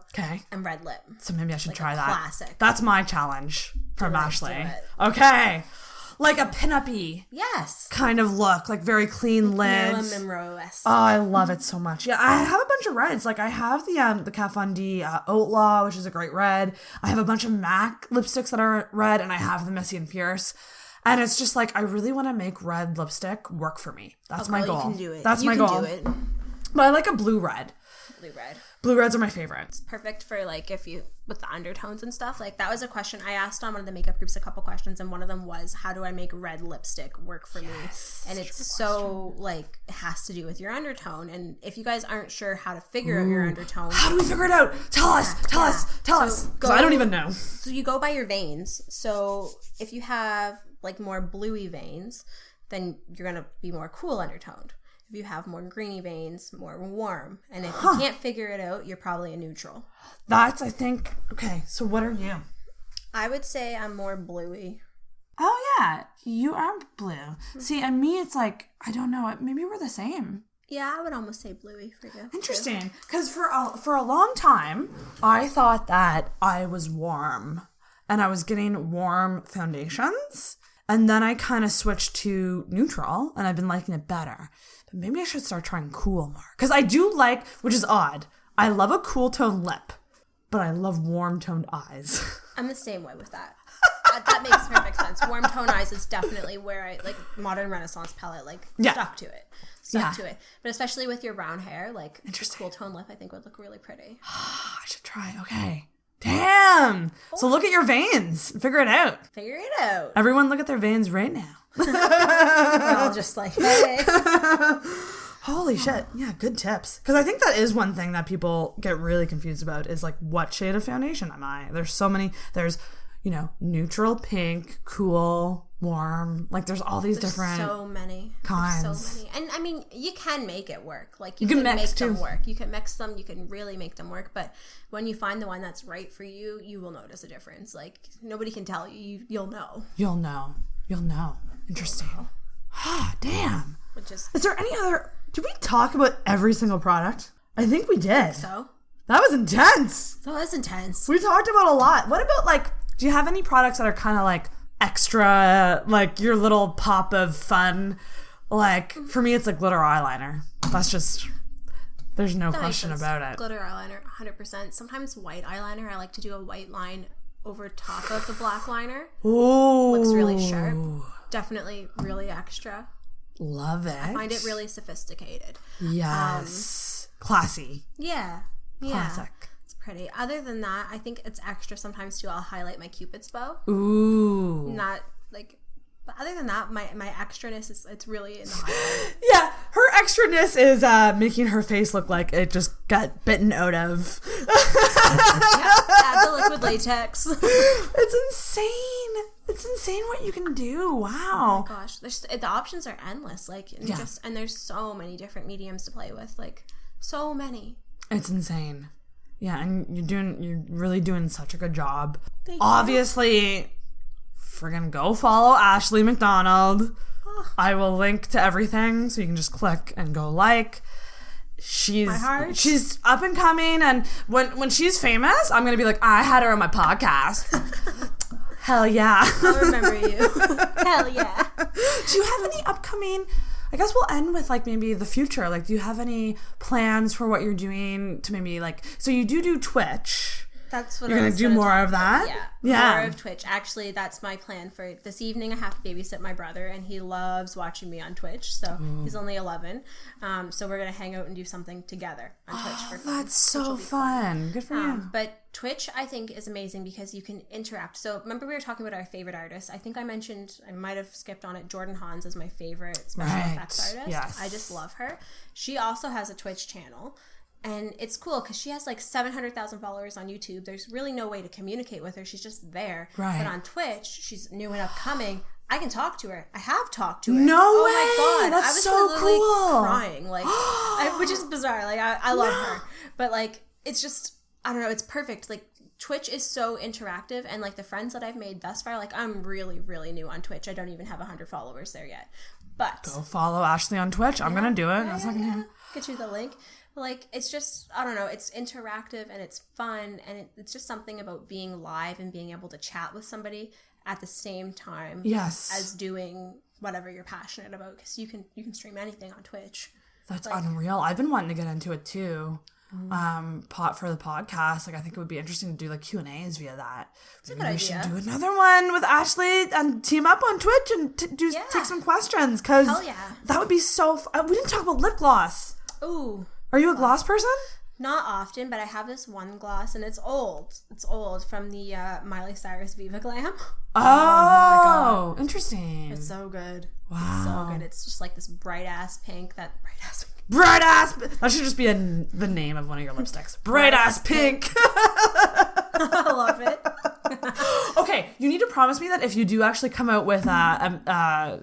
and red lip. So maybe I should try that. Classic. That's my challenge from Ashleigh. Okay. Like a pin-up-y kind of look, like very clean lids. Marilyn Monroe-esque. Oh, I love it so much. Yeah, I have a bunch of reds. Like I have the Kat Von D Outlaw, which is a great red. I have a bunch of MAC lipsticks that are red, and I have the Messy and Fierce. And it's just like I really want to make red lipstick work for me. That's my goal. You can do it. That's my goal. You can do it. But I like a blue red. Blue reds are my favorite. It's perfect for like with the undertones and stuff. Like that was a question I asked on one of the makeup groups, a couple questions, and one of them was, how do I make red lipstick work for me? And it's so like it has to do with your undertone. And if you guys aren't sure how to figure out your undertone, how do we figure it out? Tell us. Because I don't even know. So you go by your veins. So if you have like more bluey veins, then you're gonna be more cool undertoned. If you have more greeny veins, more warm. And if you can't figure it out, you're probably a neutral. That's, I think, okay, so what are you? I would say I'm more bluey. Oh, yeah, you are blue. Mm-hmm. See, and me, it's like, I don't know, maybe we're the same. Yeah, I would almost say bluey for you. Interesting, because for a long time, I thought that I was warm, and I was getting warm foundations, and then I kind of switched to neutral, and I've been liking it better. But maybe I should start trying cool more. Because I do like, which is odd, I love a cool toned lip, but I love warm toned eyes. I'm the same way with that. That makes perfect sense. Warm toned eyes is definitely where I, like, modern Renaissance palette, stuck to it. To it. But especially with your brown hair, like, a cool toned lip I think would look really pretty. I should try, okay. Damn! So look at your veins. Figure it out. Everyone look at their veins right now. We're all just like, hey. Holy shit. Yeah, good tips. Because I think that is one thing that people get really confused about is like, what shade of foundation am I? There's so many. There's, neutral pink, cool, warm. Like there's all these different so many kinds. There's so many. And I mean, you can make it work. Like you can make them work. You can mix them. You can really make them work. But when you find the one that's right for you, you will notice a difference. Like nobody can tell you. You'll know. You'll know. Interesting. Ah, damn. Is there any other Did we talk about every single product? I think we did. So that was intense. That was intense. We talked about a lot. What about, like, do you have any products that are kind of like extra, like your little pop of fun? Like, for me, it's like glitter eyeliner. That's just, there's no question about it. Glitter eyeliner, 100%. Sometimes white eyeliner. I like to do a white line over top of the black liner. Ooh. Looks really sharp. Definitely really extra. Love it. I find it really sophisticated. Yes. Classy. Yeah. Classic. It's pretty. Other than that, I think it's extra sometimes too. I'll highlight my Cupid's bow. Ooh. Not like, but other than that, my extraness is, it's really in the highlight. Yeah, her extraness is making her face look like it just got bitten out of. Add the liquid latex. It's insane. It's insane what you can do. Wow. Oh my gosh, the options are endless. Like, and there's so many different mediums to play with. Like, so many. It's insane. Yeah, and you're really doing such a good job. Thank you. Obviously, friggin' go follow Ashleigh MacDonald. Oh. I will link to everything so you can just click and go like. She's up and coming, and when she's famous, I'm gonna be like, I had her on my podcast. Hell yeah. I'll remember you. Hell yeah. Do you have any upcoming, I guess we'll end with like maybe the future. Like, do you have any plans for what you're doing to maybe like, so you do Twitch. That's what you're going to do more of that? Yeah. More of Twitch. Actually, that's my plan for this evening. I have to babysit my brother, and he loves watching me on Twitch. So he's only 11. So we're going to hang out and do something together on Twitch for fun. That's so fun. Good for you. But Twitch, I think, is amazing because you can interact. So remember we were talking about our favorite artists. I think I mentioned, I might have skipped on it, Jordan Hans is my favorite special effects artist. Yes. I just love her. She also has a Twitch channel. And it's cool because she has like 700,000 followers on YouTube. There's really no way to communicate with her. She's just there. Right. But on Twitch, she's new and upcoming. I can talk to her. I have talked to her. No way! Oh my God. That's so cool. Crying. Like, which is bizarre. Like, I love her. But like, it's just, I don't know, it's perfect. Like, Twitch is so interactive, and like the friends that I've made thus far, like I'm really, really new on Twitch. I don't even have 100 followers there yet. But go follow Ashleigh on Twitch. I'm gonna do it. Get you the link. Like, it's just, I don't know, it's interactive and it's fun, and it's just something about being live and being able to chat with somebody at the same time as doing whatever you're passionate about, because you can stream anything on Twitch. That's like, unreal. I've been wanting to get into it too. For the podcast, like I think it would be interesting to do like Q&As via that. It's a good idea. We should do another one with Ashleigh and team up on Twitch and take some questions, because that would be so we didn't talk about lip gloss. Ooh. Are you a gloss person? Not often, but I have this one gloss, and it's old. It's old from the Miley Cyrus Viva Glam. Oh my God. Interesting. It's so good. Wow. It's so good. It's just like this bright ass pink. That should just be the name of one of your lipsticks. Bright ass pink. I love it. Okay, you need to promise me that if you do actually come out with a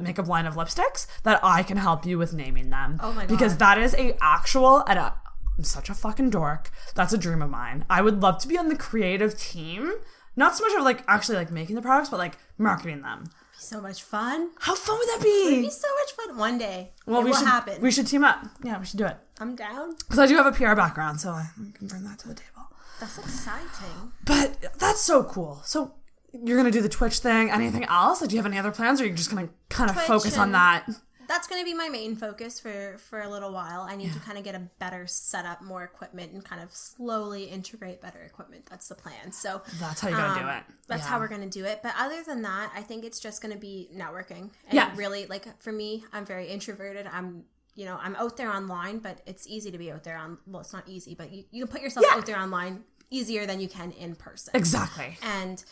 makeup line of lipsticks, that I can help you with naming them. Oh my God. Because that is I'm such a fucking dork. That's a dream of mine. I would love to be on the creative team. Not so much of like actually like making the products, but like marketing them. So much fun. How fun would that be? It would be so much fun one day. Well, it will happen. We should team up. Yeah, we should do it. I'm down. Because I do have a PR background, so I can bring that to the table. That's exciting. But that's so cool. So you're going to do the Twitch thing. Anything else? Like, do you have any other plans, or are you just going to kind of focus on that? That's going to be my main focus for a little while. I need to kind of get a better setup, more equipment, and kind of slowly integrate better equipment. That's the plan. So that's how you're going to do it. That's how we're going to do it. But other than that, I think it's just going to be networking. And really, like, for me, I'm very introverted. I'm out there online, but it's easy to be out there well, it's not easy, but you can put yourself out there online easier than you can in person. Exactly. And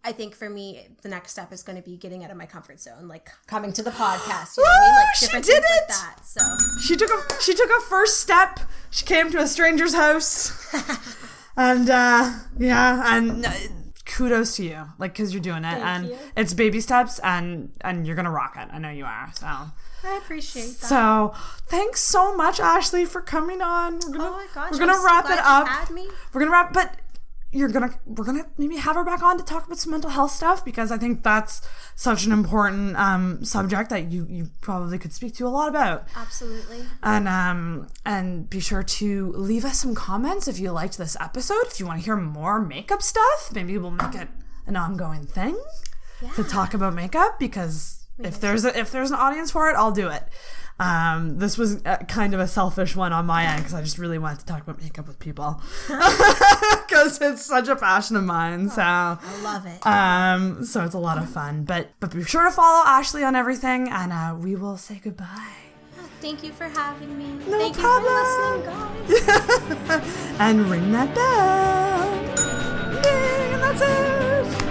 I think for me, the next step is going to be getting out of my comfort zone, like coming to the podcast. You know what I mean? Like different things like that. So she took a first step. She came to a stranger's house, and kudos to you, like, because you're doing it. Thank you. It's baby steps, and you're gonna rock it. I know you are. So I appreciate that. So thanks so much, Ashleigh, for coming on. Oh my gosh, we're gonna wrap it up. You had me. We're gonna wrap, but. we're gonna maybe have her back on to talk about some mental health stuff, because I think that's such an important subject that you probably could speak to a lot about. Absolutely. And be sure to leave us some comments if you liked this episode. If you want to hear more makeup stuff, maybe we'll make it an ongoing thing to talk about makeup, because if there's an audience for it, I'll do it. This was kind of a selfish one on my end, because I just really wanted to talk about makeup with people, because it's such a passion of mine. So I love it. So it's a lot of fun. But be sure to follow Ashleigh on everything, and we will say goodbye. Thank you for having me. No Thank problem. you for listening, guys. And ring that bell. Ding, and that's it.